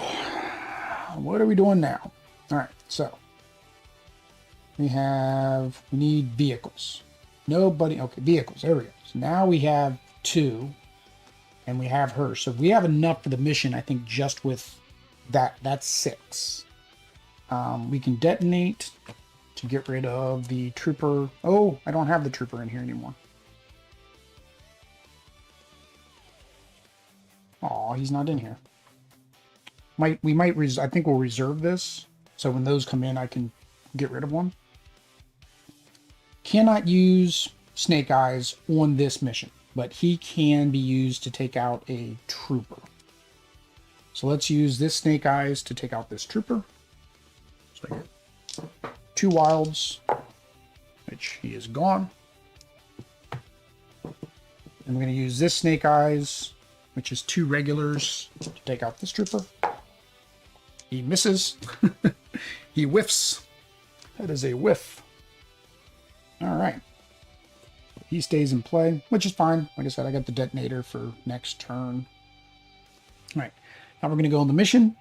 what are we doing now? All right. So, we need vehicles. Nobody. Okay, vehicles. There we go. So now we have 2, and we have her. So we have enough for the mission, I think, just with that. That's 6. We can detonate to get rid of the trooper. Oh, I don't have the trooper in here anymore. Oh, he's not in here. I think we'll reserve this. So when those come in, I can get rid of one. Cannot use Snake Eyes on this mission. but he can be used to take out a trooper. So let's use this Snake Eyes to take out this trooper. So I get 2 wilds, which he is gone. And we're going to use this Snake Eyes, which is 2 regulars, to take out this trooper. He misses. He whiffs. That is a whiff. All right. He stays in play, which is fine. Like I said, I got the detonator for next turn. All right. Now we're going to go on the mission.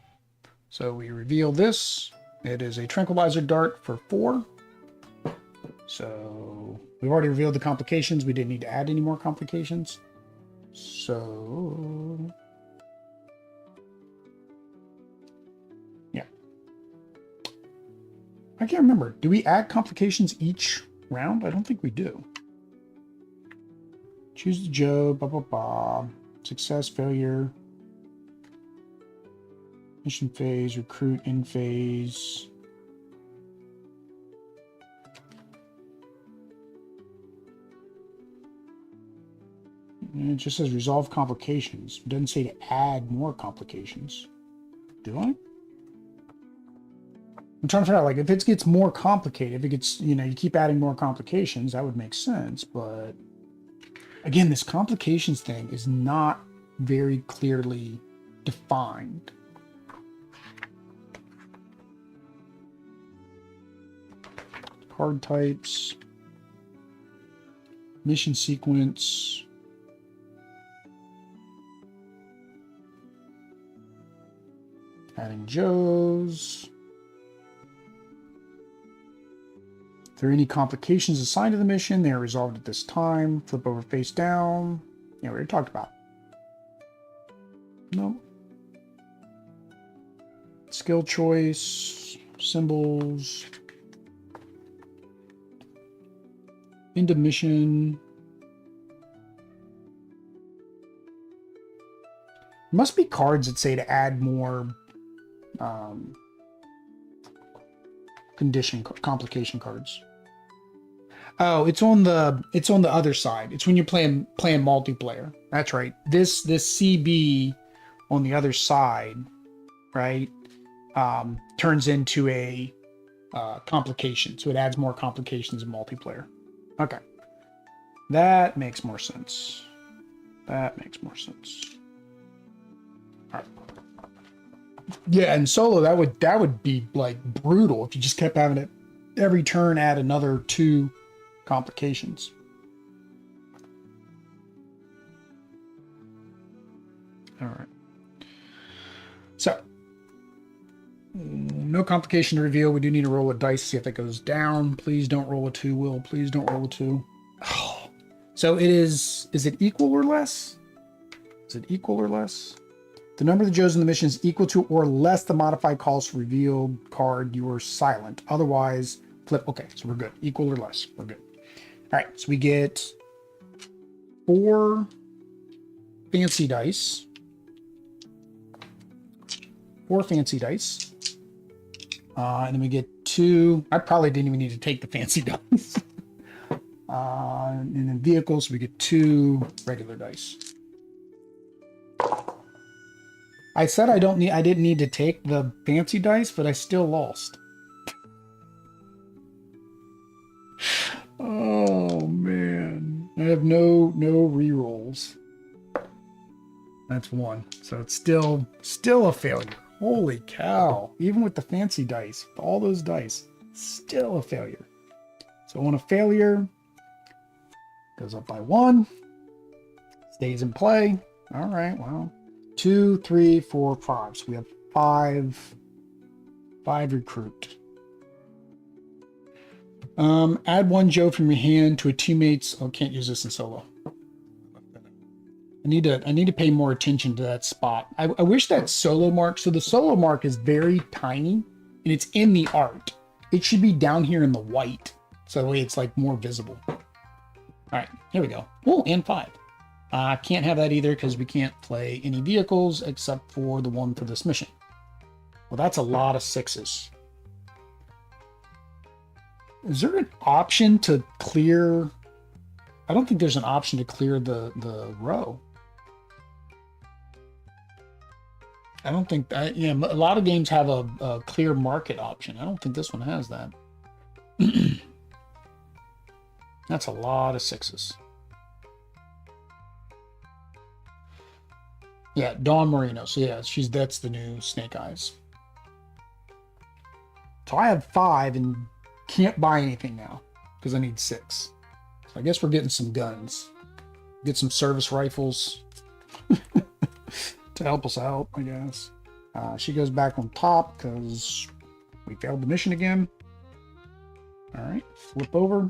So we reveal this. It is a tranquilizer dart for 4. So we've already revealed the complications. We didn't need to add any more complications. So yeah. I can't remember. Do we add complications each round? I don't think we do. Choose the Joe, blah, blah, blah. Success, failure. Mission phase, recruit, in phase. And it just says resolve complications. It doesn't say to add more complications. Do I? I'm trying to figure out, like, if it gets more complicated, if it gets, you know, you keep adding more complications, that would make sense. But again, this complications thing is not very clearly defined. Card types, mission sequence, adding Joes. If there are any complications assigned to the mission, they are resolved at this time. Flip over face down. Yeah, we already talked about. No. Skill choice, symbols. Into mission. Must be cards that say to add more complication cards. Oh, it's on the other side. It's when you're playing multiplayer. That's right. This CB on the other side, right? Turns into a complication. So it adds more complications in multiplayer. Okay. That makes more sense. That makes more sense. All right. Yeah, and solo, that would be like brutal if you just kept having it every turn add another 2 complications. All right. So, no complication to reveal. We do need to roll a dice to see if it goes down. Please don't roll a 2, Will. Please don't roll a 2. Oh. So it is it equal or less? Is it equal or less? The number of the Joes in the mission is equal to or less the modified calls for revealed card. You are silent. Otherwise, flip. Okay, so we're good. Equal or less. We're good. All right, so we get 4 fancy dice. 4 fancy dice. And then we get 2. I probably didn't even need to take the fancy dice. And then vehicles, we get 2 regular dice. I said I didn't need to take the fancy dice, but I still lost. Oh man. I have no rerolls. That's 1. So it's still a failure. Holy cow. Even with the fancy dice, with all those dice, still a failure. So on a failure, goes up by 1. Stays in play. All right, well. 2, 3, 4, 5. So we have 5 recruit. Add 1 Joe from your hand to a teammate's. Oh, can't use this in solo. I need to pay more attention to that spot. I wish that solo mark. So the solo mark is very tiny, and it's in the art. It should be down here in the white, so that way it's like more visible. All right, here we go. Oh, and 5. Can't have that either because we can't play any vehicles except for the one for this mission. Well, that's a lot of 6s. Is there an option to clear I don't think there's an option to clear the row. I don't think that, yeah, a lot of games have a clear market option. I don't think this one has that. That's a lot of 6s. Yeah, Dawn Marino. So yeah, that's the new Snake Eyes. So I have 5 and can't buy anything now because I need 6. So I guess we're getting some guns. Get some service rifles to help us out, I guess. She goes back on top because we failed the mission again. All right, flip over.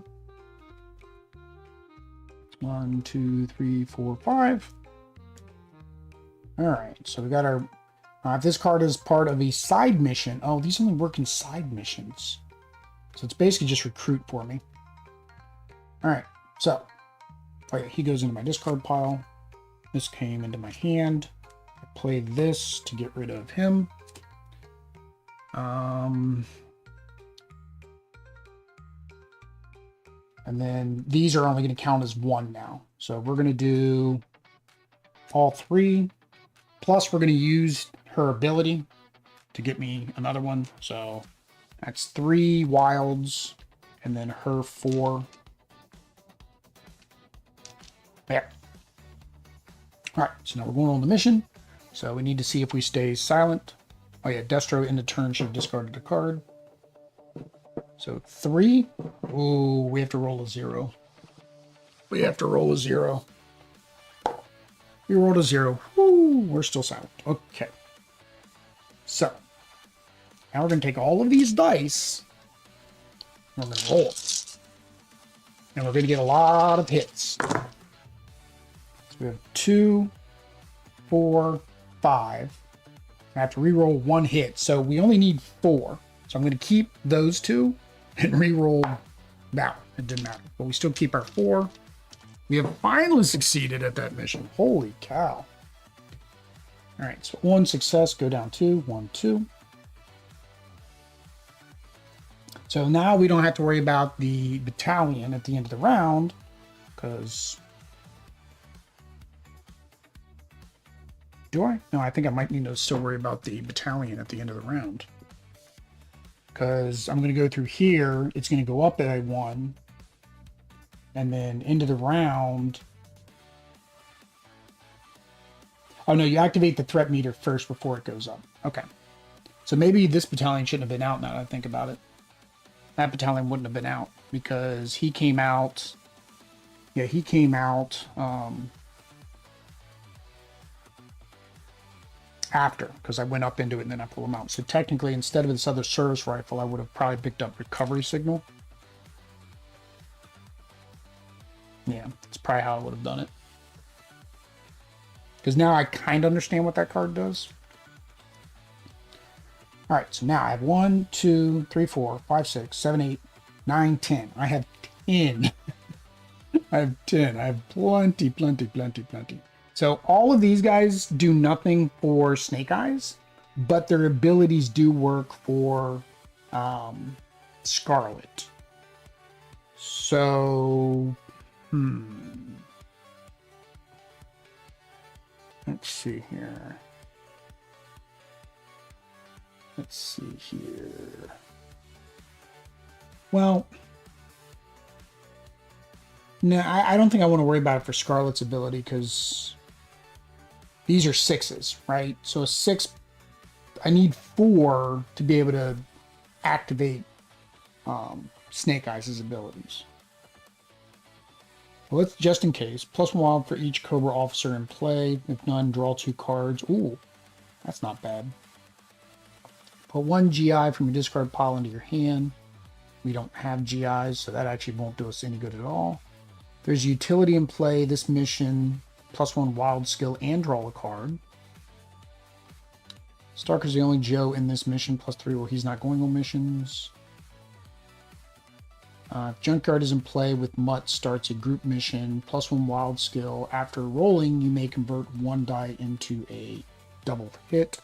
1, 2, 3, 4, 5. All right, so we got our... if this card is part of a side mission... Oh, these only work in side missions. So it's basically just recruit for me. All right, so... Oh yeah, he goes into my discard pile. This came into my hand. I play this to get rid of him. And then these are only going to count as 1 now. So we're going to do all 3. Plus, we're going to use her ability to get me another one. So that's 3 wilds and then her 4. There. All right, so now we're going on the mission. So we need to see if we stay silent. Oh yeah, Destro in the turn should have discarded a card. So 3. Ooh, we have to roll a 0. We have to roll a 0. We rolled a 0. Woo, we're still silent. Okay. So, now we're going to take all of these dice, and we're going to roll them. And we're going to get a lot of hits. So we have 2, 4, 5. I have to re-roll 1 hit. So we only need 4. So I'm going to keep those 2 and re-roll that one. It didn't matter. But we still keep our 4. We have finally succeeded at that mission. Holy cow. All right, so 1 success, go down 2, 1, 2. So now we don't have to worry about the battalion at the end of the round, because... Do I? No, I think I might need to still worry about the battalion at the end of the round. Because I'm going to go through here, it's going to go up at 1. And then into the round... Oh no, you activate the threat meter first before it goes up. Okay. So maybe this battalion shouldn't have been out now that I think about it. That battalion wouldn't have been out because he came out... Yeah, he came out after, because I went up into it and then I pulled him out. So technically, instead of this other service rifle, I would have probably picked up recovery signal. Yeah, that's probably how I would have done it. Because now I kind of understand what that card does. All right, so now I have 1, 2, 3, 4, 5, 6, 7, 8, 9, 10. I have 10. I have 10. I have plenty. So all of these guys do nothing for Snake Eyes, but their abilities do work for Scarlett. So, let's see here. Let's see here. Well, no, I don't think I want to worry about it for Scarlett's ability because these are 6s, right? So a 6, I need 4 to be able to activate Snake Eyes' abilities. Well, let's, just in case, +1 wild for each Cobra officer in play. If none, draw 2 cards. Ooh, that's not bad. Put 1 GI from your discard pile into your hand. We don't have GIs, so that actually won't do us any good at all. There's utility in play. This mission, +1 wild skill and draw a card. Starker's the only Joe in this mission, +3. Well, he's not going on missions. Junkyard is in play with Mutt, starts a group mission, +1 wild skill. After rolling, you may convert 1 die into a double hit.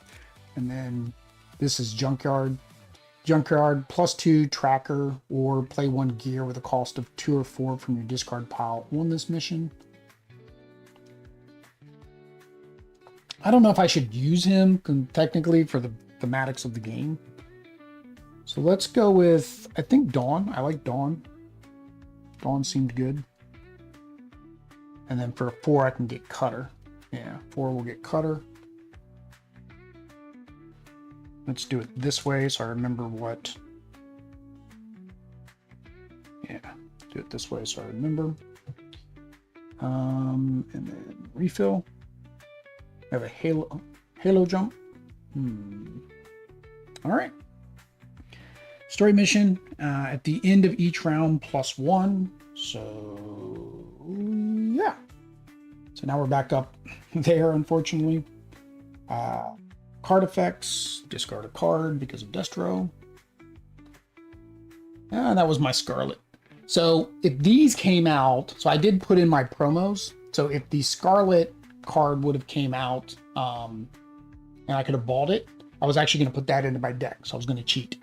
And then this is Junkyard. Junkyard, +2 tracker, or play 1 gear with a cost of 2 or 4 from your discard pile on this mission. I don't know if I should use him technically for the thematics of the game. So let's go with, I think Dawn. I like Dawn. Dawn seemed good. And then for a 4, I can get Cutter. Yeah, 4 will get Cutter. Let's do it this way so I remember what. Yeah, do it this way so I remember. And then refill. I have a halo jump. All right. Story mission at the end of each round +1. So yeah. So now we're back up there, unfortunately. Card effects, discard a card because of Destro. And that was my Scarlett. So if these came out, so I did put in my promos. So if the Scarlett card would have came out and I could have bought it, I was actually going to put that into my deck. So I was going to cheat.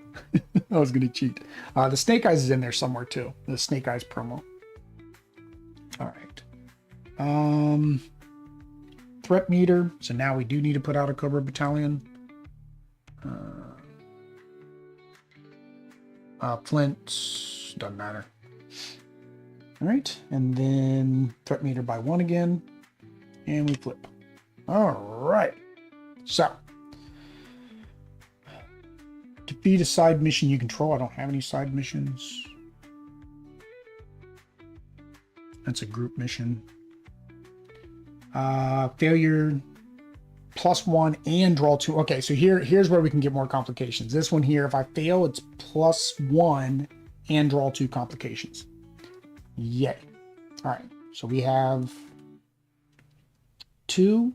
I was going to cheat. The Snake Eyes is in there somewhere too. The Snake Eyes promo. All right. Threat meter. So now we do need to put out a Cobra battalion. Flint. Doesn't matter. All right. And then threat meter by 1 again. And we flip. All right. So. Defeat a side mission you control. I don't have any side missions. That's a group mission. Failure +1 and draw 2. Okay, so here's where we can get more complications. This one here, if I fail, it's +1 and draw 2 complications. Yay. All right, so we have 2.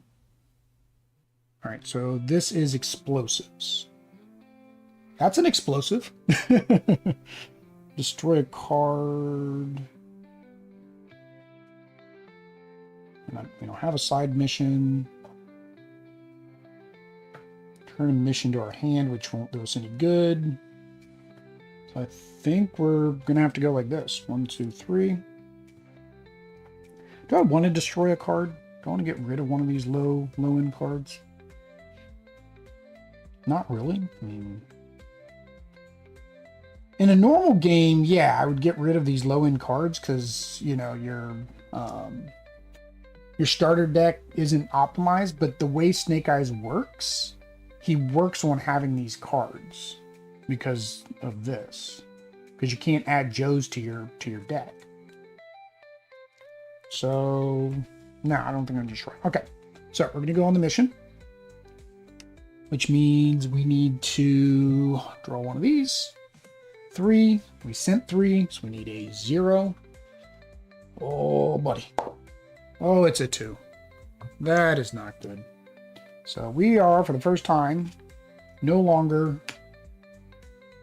All right, so this is explosives. That's an explosive. Destroy a card. We don't have a side mission. Turn a mission to our hand, which won't do us any good. So I think we're going to have to go like this. 1, 2, 3. Do I want to destroy a card? Do I want to get rid of one of these low-end cards? Not really. I mean, in a normal game, yeah, I would get rid of these low-end cards because, you know, your starter deck isn't optimized, but the way Snake Eyes works, he works on having these cards because of this. Because you can't add Joes to your deck. So, no, I don't think I'm destroying. Okay, so we're going to go on the mission. Which means we need to draw one of these. 3. We sent 3, so we need a 0. Oh, buddy. Oh, it's a 2. That is not good. So we are, for the first time, no longer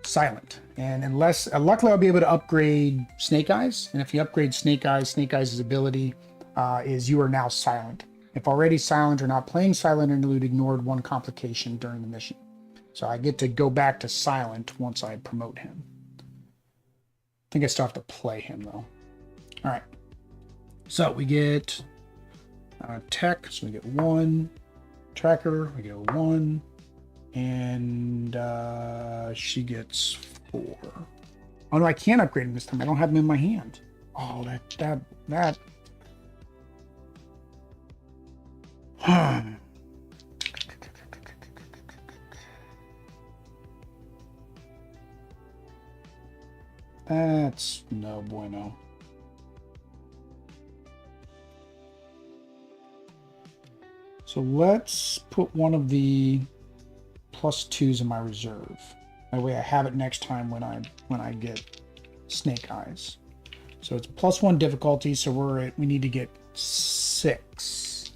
silent. And unless, luckily I'll be able to upgrade Snake Eyes. And if you upgrade Snake Eyes' ability is you are now silent. If already silent or not playing silent interlude, ignored 1 complication during the mission. So I get to go back to silent once I promote him. I think I still have to play him though. All right. So we get tech, so we get 1. Tracker, we get 1. And she gets 4. Oh no, I can't upgrade him this time. I don't have him in my hand. Oh, that. That's no bueno. So let's put one of the +2s in my reserve. That way I have it next time when I get Snake Eyes. So it's +1 difficulty, so we need to get 6.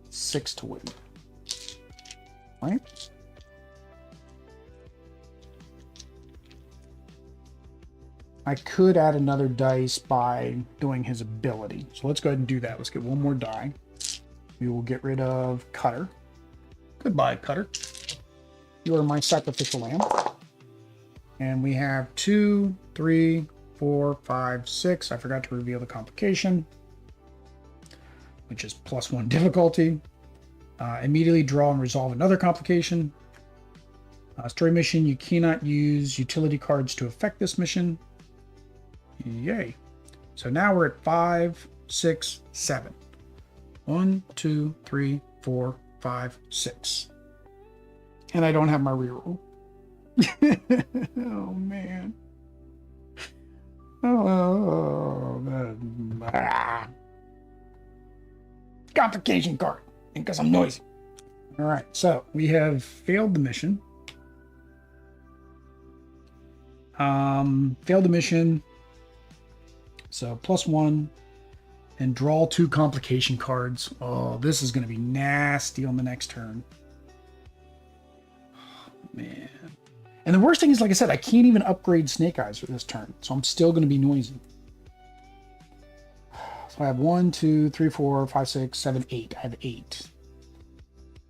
6 to win. Right? I could add another dice by doing his ability. So let's go ahead and do that. Let's get 1 more die. We will get rid of Cutter. Goodbye, Cutter. You are my sacrificial lamb. And we have 2, 3, 4, 5, 6. I forgot to reveal the complication, which is +1 difficulty. Immediately draw and resolve another complication. Story mission, you cannot use utility cards to affect this mission. Yay. So now we're at 5, 6, 7. 1, 2, 3, 4, 5, 6. And I don't have my reroll. Oh, man. Oh, man. Complication card. Because I'm noisy. All right, so we have failed the mission. Failed the mission. So +1. And draw 2 complication cards. Oh, this is going to be nasty on the next turn. Oh, man. And the worst thing is, like I said, I can't even upgrade Snake Eyes for this turn. So I'm still going to be noisy. So I have 1, 2, 3, 4, 5, 6, 7, 8. I have 8.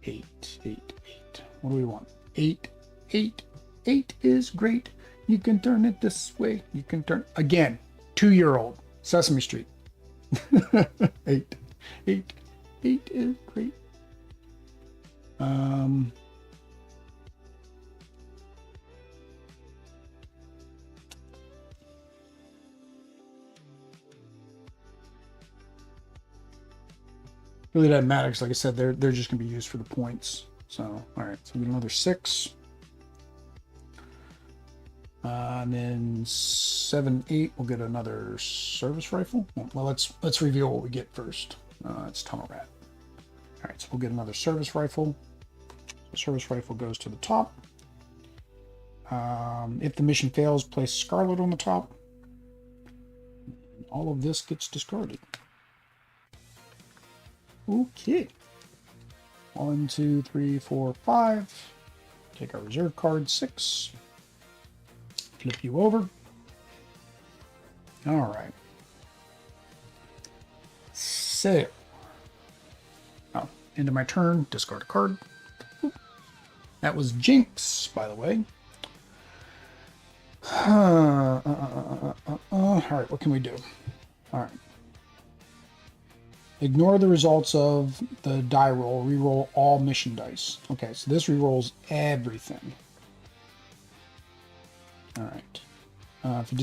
8, 8, 8. What do we want? 8, 8. 8 is great. You can turn it this way. You can turn... Again, 2-year-old. Sesame Street. 8. 8. 8 is great. Really doesn't matter because, like I said, they're just going to be used for the points. So, all right. So we get another 6. And then 7, 8. We'll get another service rifle. Well, let's reveal what we get first. It's tunnel rat. All right. So we'll get another service rifle. The service rifle goes to the top. If the mission fails, place Scarlett on the top. All of this gets discarded. Okay. 1, 2, 3, 4, 5. Take our reserve card, 6. Flip you over. All right. So, end of my turn. Discard a card. That was Jinx, by the way. All right, what can we do? All right. Ignore the results of the die roll. Reroll all mission dice. Okay, so this rerolls everything. All right. If you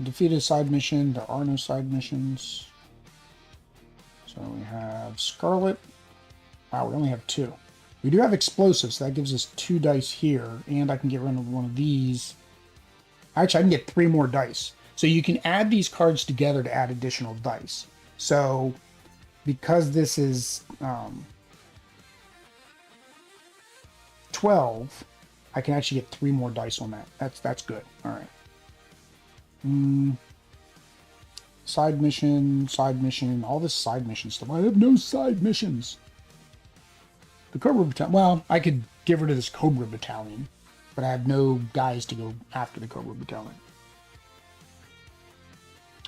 defeat a side mission, there are no side missions. So we have Scarlett. Wow, we only have 2. We do have explosives, so that gives us 2 dice here, and I can get rid of one of these. Actually, I can get 3 more dice. So you can add these cards together to add additional dice. So because this is 12, I can actually get 3 more dice on that. That's good. All right. Side mission, all this side mission stuff. I have no side missions. The Cobra Battalion. Well, I could get rid of this Cobra Battalion, but I have no guys to go after the Cobra Battalion.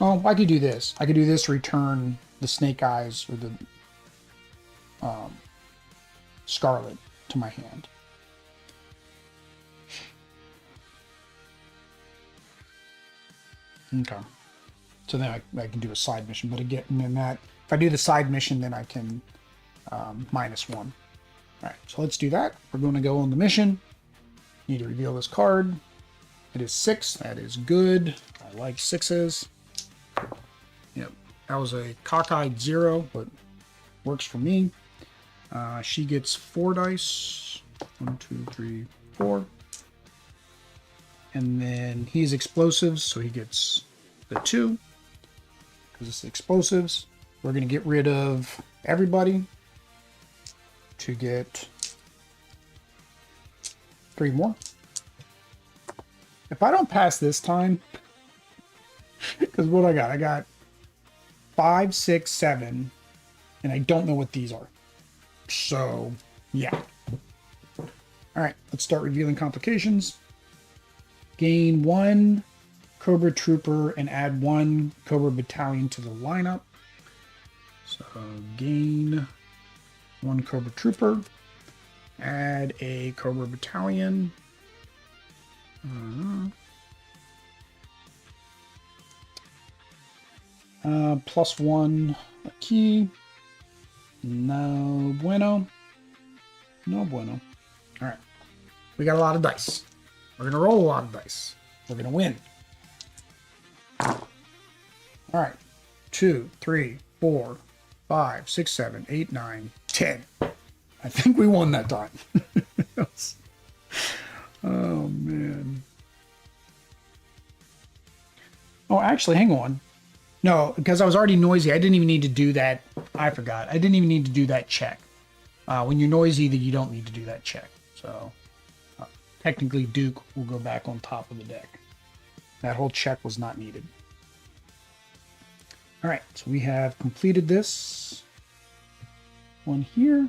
Oh, I could do this. I could do this to return the Snake Eyes or the Scarlett to my hand. Okay. So then I can do a side mission, but again, then that if I do the side mission, then I can -1. All right, so let's do that. We're going to go on the mission. Need to reveal this card. It is 6. That is good. I like 6s. Yep, that was a cockeyed 0, but works for me. She gets 4 dice. 1, 2, 3, 4. And then he's explosives, so he gets the 2. Because it's explosives. We're going to get rid of everybody to get 3 more. If I don't pass this time, because what I got 5, 6, 7, and I don't know what these are. So, yeah. All right, let's start revealing complications. Gain 1 Cobra Trooper and add 1 Cobra Battalion to the lineup. So gain 1 Cobra Trooper, add a Cobra Battalion. +1 a key. No bueno. No bueno. All right. We got a lot of dice. We're going to roll a lot of dice. We're going to win. All right. 2, 3, 4, 5, 6, 7, 8, 9, 10. I think we won that time. Oh, man. Oh, actually, hang on. No, because I was already noisy. I didn't even need to do that. I forgot. I didn't even need to do that check. When you're noisy, you don't need to do that check. So, technically, Duke will go back on top of the deck. That whole check was not needed. All right, so we have completed this one here.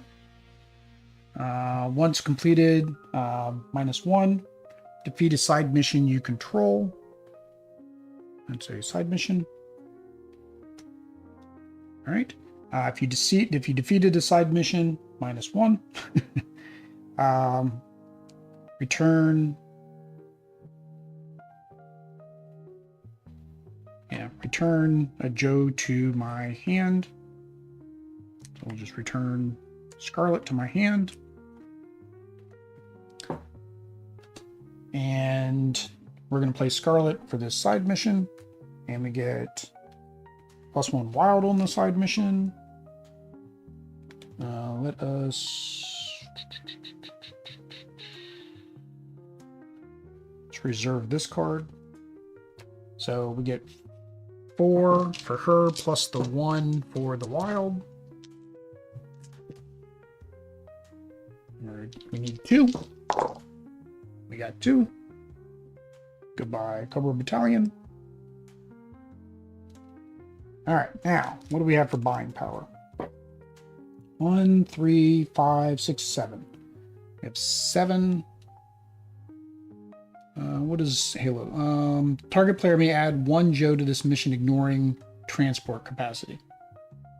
Once completed, -1. Defeat a side mission you control. That's a side mission. All right. If you defeated a side mission, -1. Return. Yeah, return a Joe to my hand. So we'll just return Scarlett to my hand. And we're going to play Scarlett for this side mission. And we get +1 wild on the side mission. Let's reserve this card. So we get 4 for her plus the 1 for the wild. We need 2. We got 2. Goodbye, Cobra Battalion. All right, now, what do we have for buying power? 1, 3, 5, 6, 7. We have 7. What is Halo? Target player may add 1 Joe to this mission, ignoring transport capacity.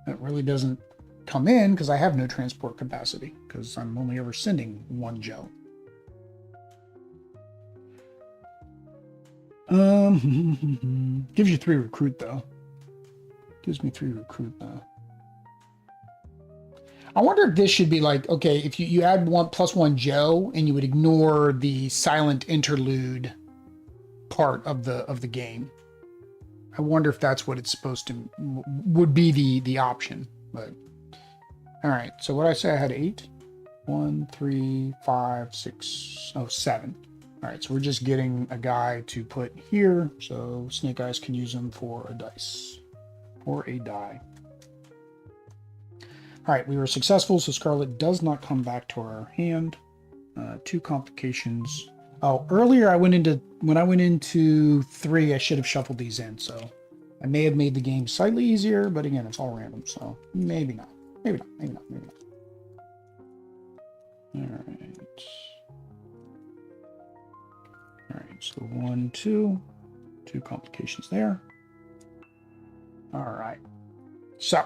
That really doesn't come in because I have no transport capacity because I'm only ever sending 1 Joe. Gives you 3 recruit though. Gives me 3 recruit though. I wonder if this should be like, okay, if you add +1 Joe and you would ignore the silent interlude part of the game. I wonder if that's what it's supposed to would be the option. But all right, so what I say I had 8. 1, 3, 5, 6, 7. All right, so we're just getting a guy to put here, so Snake Eyes can use them for a dice or a die. All right, we were successful, so Scarlett does not come back to our hand. 2 complications. Oh, earlier when I went into 3, I should have shuffled these in, so I may have made the game slightly easier, but again, it's all random, so maybe not. Maybe not, maybe not, maybe not. All right. All right, so 1, 2. 2 complications there. All right. So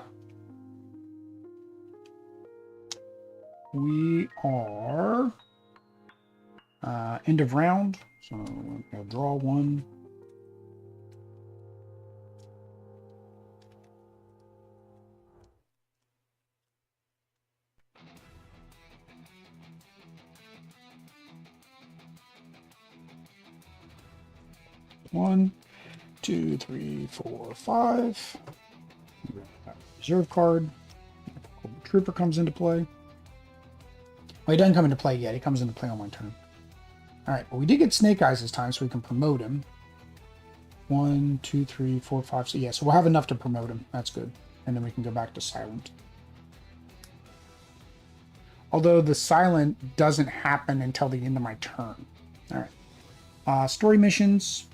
we are end of round. So I'm going to draw 1. One, 2, 3, 4, 5. Reserve card. Trooper comes into play. Well, he doesn't come into play yet. He comes into play on my turn. All right, but we did get Snake Eyes this time, so we can promote him. 1, 2, 3, 4, 5, 6. Yeah, so we'll have enough to promote him. That's good. And then we can go back to silent. Although the silent doesn't happen until the end of my turn. All right. Story missions.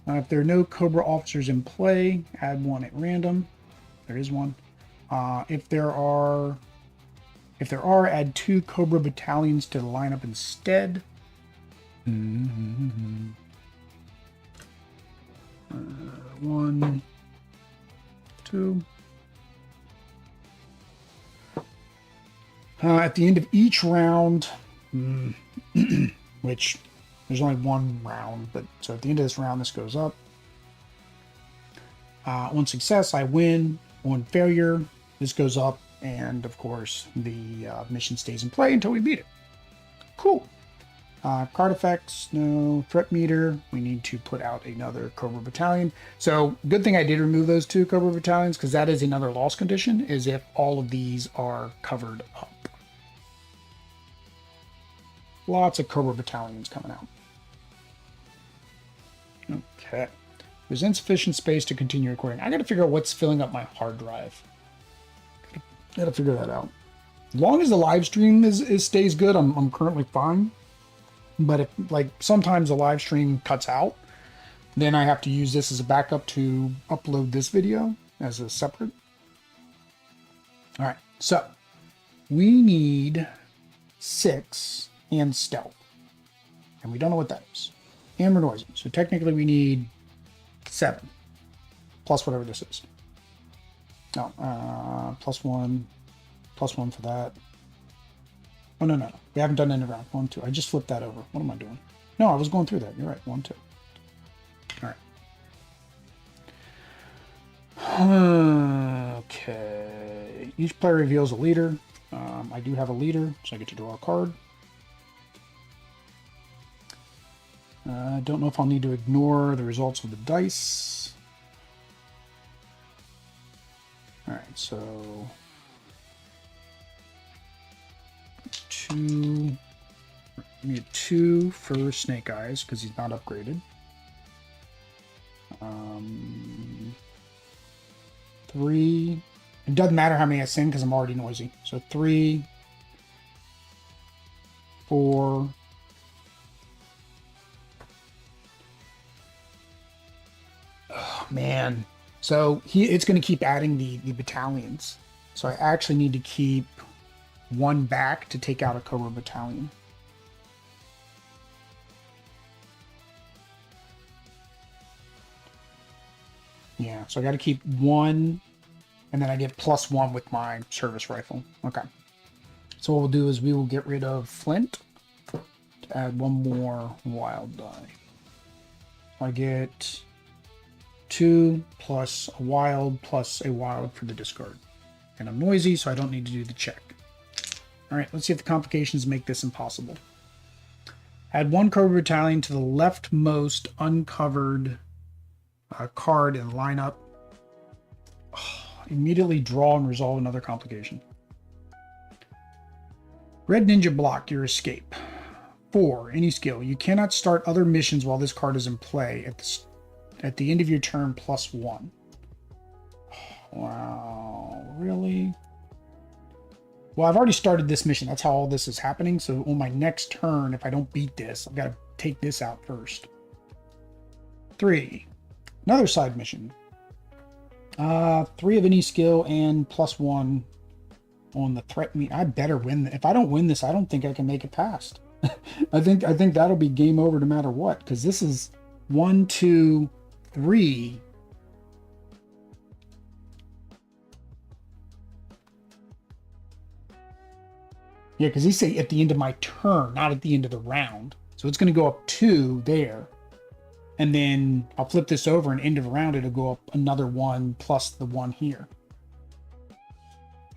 If there are no Cobra officers in play, add 1 at random. There is 1. If there are, add 2 Cobra battalions to the lineup instead. 1, 2. At the end of each round, which there's only 1 round, but so at the end of this round, this goes up. On success, I win. On failure, this goes up. And of course, the mission stays in play until we beat it. Cool. Card effects, no. Threat meter, we need to put out another Cobra battalion. So good thing I did remove those 2 Cobra battalions, because that is another loss condition, is if all of these are covered up. Lots of Cobra battalions coming out. Okay. There's insufficient space to continue recording. I gotta figure out what's filling up my hard drive. Gotta figure that out. As long as the live stream stays good, I'm currently fine. But if, like, sometimes the live stream cuts out, then I have to use this as a backup to upload this video as a separate. All right, so we need 6 and stealth, and we don't know what that is. And we're noisy, so technically we need 7 plus whatever this is. No, +1 for that. Oh, no. We haven't done end of round. 1, 2. I just flipped that over. What am I doing? No, I was going through that. You're right. 1, 2. All right. Okay. Each player reveals a leader. I do have a leader, so I get to draw a card. I don't know if I'll need to ignore the results of the dice. All right, so 2. We get 2 for Snake Eyes because he's not upgraded. 3. It doesn't matter how many I send because I'm already noisy. So 3, 4. Oh man. So it's going to keep adding the battalions. So I actually need to keep 1 back to take out a Cobra battalion. Yeah, so I got to keep 1, and then I get +1 with my service rifle. Okay. So what we'll do is we will get rid of Flint to add 1 more wild die. I get 2 plus a wild for the discard. And I'm noisy, so I don't need to do the check. All right, let's see if the complications make this impossible. Add 1 Cobra battalion to the leftmost uncovered card in the lineup. Oh, immediately draw and resolve another complication. Red Ninja block your escape. 4, any skill. You cannot start other missions while this card is in play. At the end of your turn, +1. Wow, really? Well, I've already started this mission. That's how all this is happening. So on my next turn, if I don't beat this, I've got to take this out first. 3, another side mission. 3 of any skill and +1 on the threat meter. I better win. If I don't win this, I don't think I can make it past. I think that'll be game over no matter what, because this is 1, 2, 3. Yeah, because he say at the end of my turn, not at the end of the round. So it's going to go up 2 there. And then I'll flip this over and end of round, it'll go up another 1 plus the 1 here.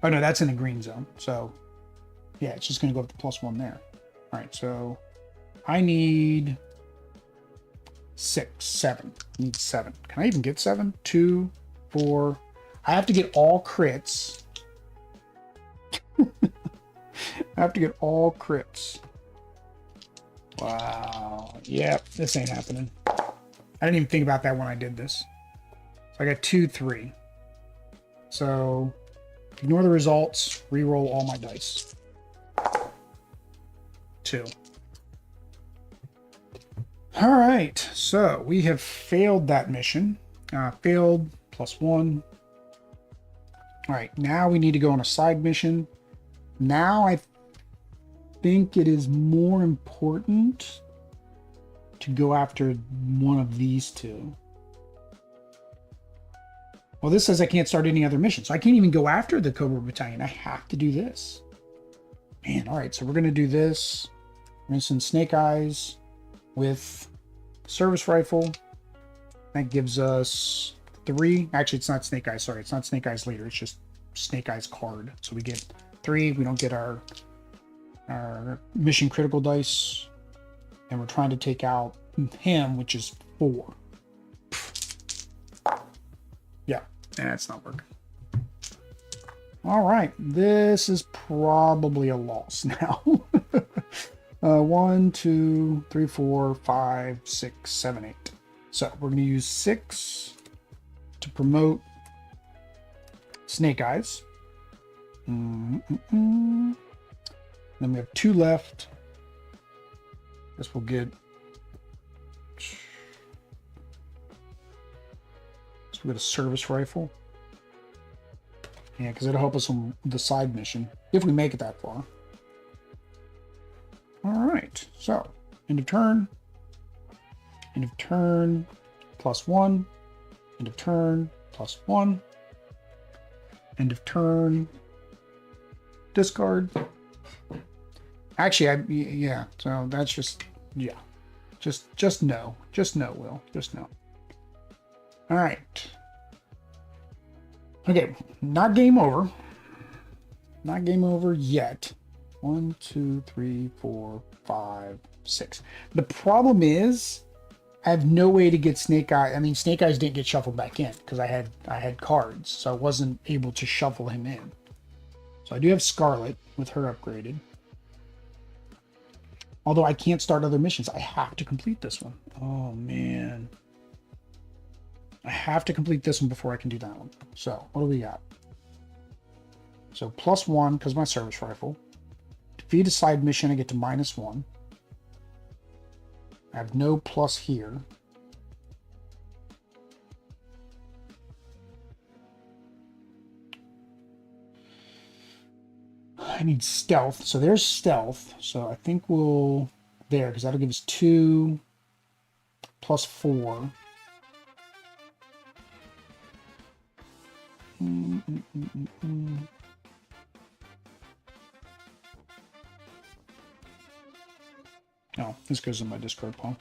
Oh no, that's in the green zone. So yeah, it's just going to go up to +1 there. All right, so I need 6, 7. I need 7. Can I even get 7? 2, 4. I have to get all crits. I have to get all crits. Wow. Yep, this ain't happening. I didn't even think about that when I did this. So I got 2, 3. So ignore the results. Reroll all my dice. 2. All right. So we have failed that mission. Failed +1. All right. Now we need to go on a side mission. Now I think it is more important to go after one of these 2. Well, this says I can't start any other mission, so I can't even go after the Cobra battalion. I have to do this. Man, all right, so we're going to do this. We're going to send Snake Eyes with service rifle. That gives us 3. Actually, it's not Snake Eyes. Sorry, it's not Snake Eyes later. It's just Snake Eyes card. So we get 3. We don't get our mission critical dice. And we're trying to take out him, which is 4. Yeah, that's not working. All right, this is probably a loss now. 1, 2, 3, 4, 5, 6, 7, 8. So we're going to use 6 to promote Snake Eyes. Then we have 2 left. This will get. So we get a service rifle. Yeah, because it'll help us on the side mission if we make it that far. All right, so end of turn, +1, end of turn, +1, end of turn, discard. Actually, yeah, so that's just, yeah, just no, Will, just no. All right. Okay, not game over. Not game over yet. 1, 2, 3, 4, 5, 6. The problem is, I have no way to get Snake Eyes. I mean, Snake Eyes didn't get shuffled back in because I had cards, so I wasn't able to shuffle him in. So I do have Scarlett with her upgraded. Although I can't start other missions, I have to complete this one. Oh man. I have to complete this one before I can do that one. So, what do we got? So, +1, because my service rifle. Defeat a side mission, I get to -1. I have no plus here. I need stealth. So, there's stealth. So, I think we'll... There, because that'll give us 2 +4. Oh, this goes in my discard pile.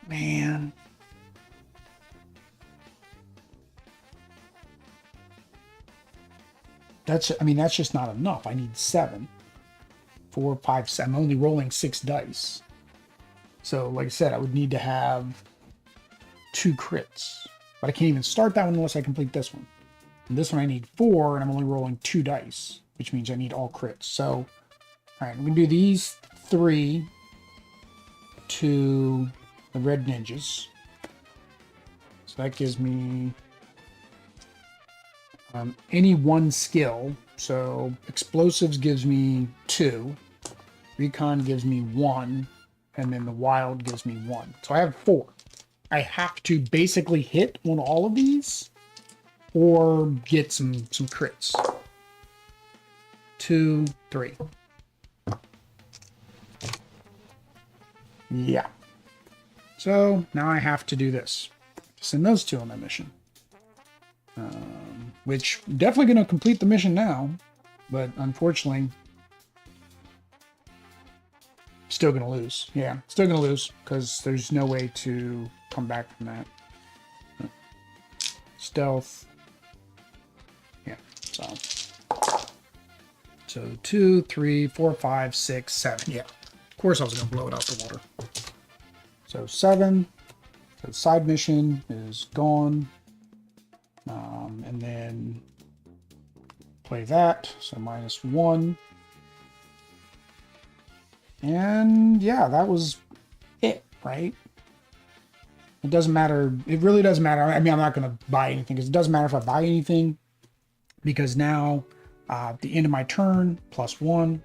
Man. That's just not enough. I need 7. 4, 5, 7. I'm only rolling 6 dice. So, like I said, I would need to have 2 crits. But I can't even start that one unless I complete this one. And this one I need 4, and I'm only rolling 2 dice, which means I need all crits. So, all right, I'm going to do these 3 to the red ninjas. So that gives me any 1 skill. So explosives gives me 2. Recon gives me 1. And then the wild gives me 1. So I have 4. I have to basically hit on all of these or get some crits. 2, 3. Yeah. So now I have to do this. Send those 2 on that mission. Which definitely going to complete the mission now. But unfortunately... Still gonna lose. Yeah, still gonna lose because there's no way to come back from that. Stealth. Yeah, so 2, 3, 4, 5, 6, 7. Yeah, of course I was gonna blow it out the water. So 7. The side mission is gone. And then play that. So -1. And yeah, that was it, right? It doesn't matter. It really doesn't matter. I mean, I'm not going to buy anything because it doesn't matter if I buy anything because now at the end of my turn, +1,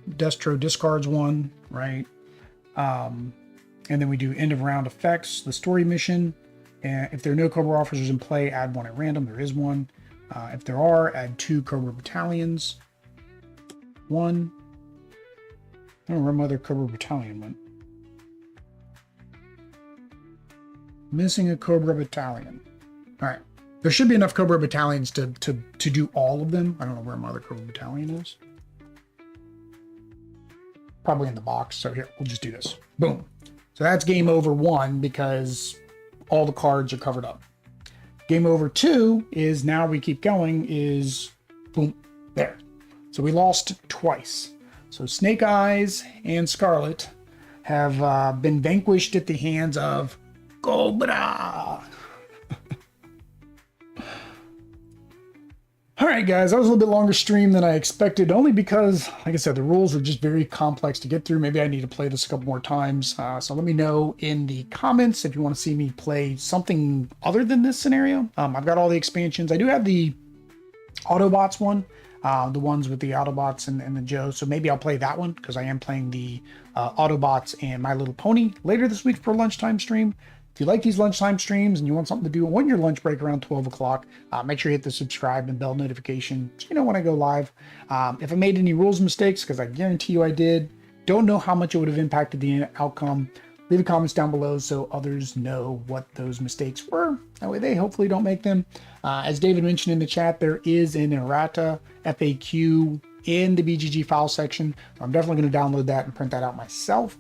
Destro discards 1, right? And then we do end of round effects, the story mission. And if there are no Cobra officers in play, add 1 at random. There is 1. If there are, add 2 Cobra battalions. 1. I don't remember where the Cobra battalion went. Missing a Cobra battalion. All right. There should be enough Cobra battalions to do all of them. I don't know where my other Cobra battalion is. probably in the box. So here, we'll just do this. Boom. So that's game over 1 because all the cards are covered up. Game over 2 is now we keep going is boom, there. So we lost twice. So Snake Eyes and Scarlett have been vanquished at the hands of Cobra. All right, guys, that was a little bit longer stream than I expected, only because, like I said, the rules are just very complex to get through. Maybe I need to play this a couple more times. So let me know in the comments if you want to see me play something other than this scenario. I've got all the expansions. I do have the Autobots one, the ones with the Autobots and the Joe. So maybe I'll play that one because I am playing the Autobots and My Little Pony later this week for a lunchtime stream. If you like these lunchtime streams and you want something to do on your lunch break around 12 o'clock, make sure you hit the subscribe and bell notification so you know when I go live. If I made any rules mistakes, because I guarantee you I did, don't know how much it would have impacted the outcome, leave a comments down below so others know what those mistakes were. That way they hopefully don't make them. As David mentioned in the chat, there is an errata FAQ in the BGG file section. So I'm definitely going to download that and print that out myself.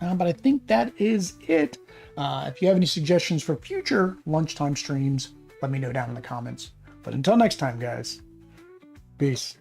But I think that is it. If you have any suggestions for future lunchtime streams, let me know down in the comments. But until next time, guys, peace.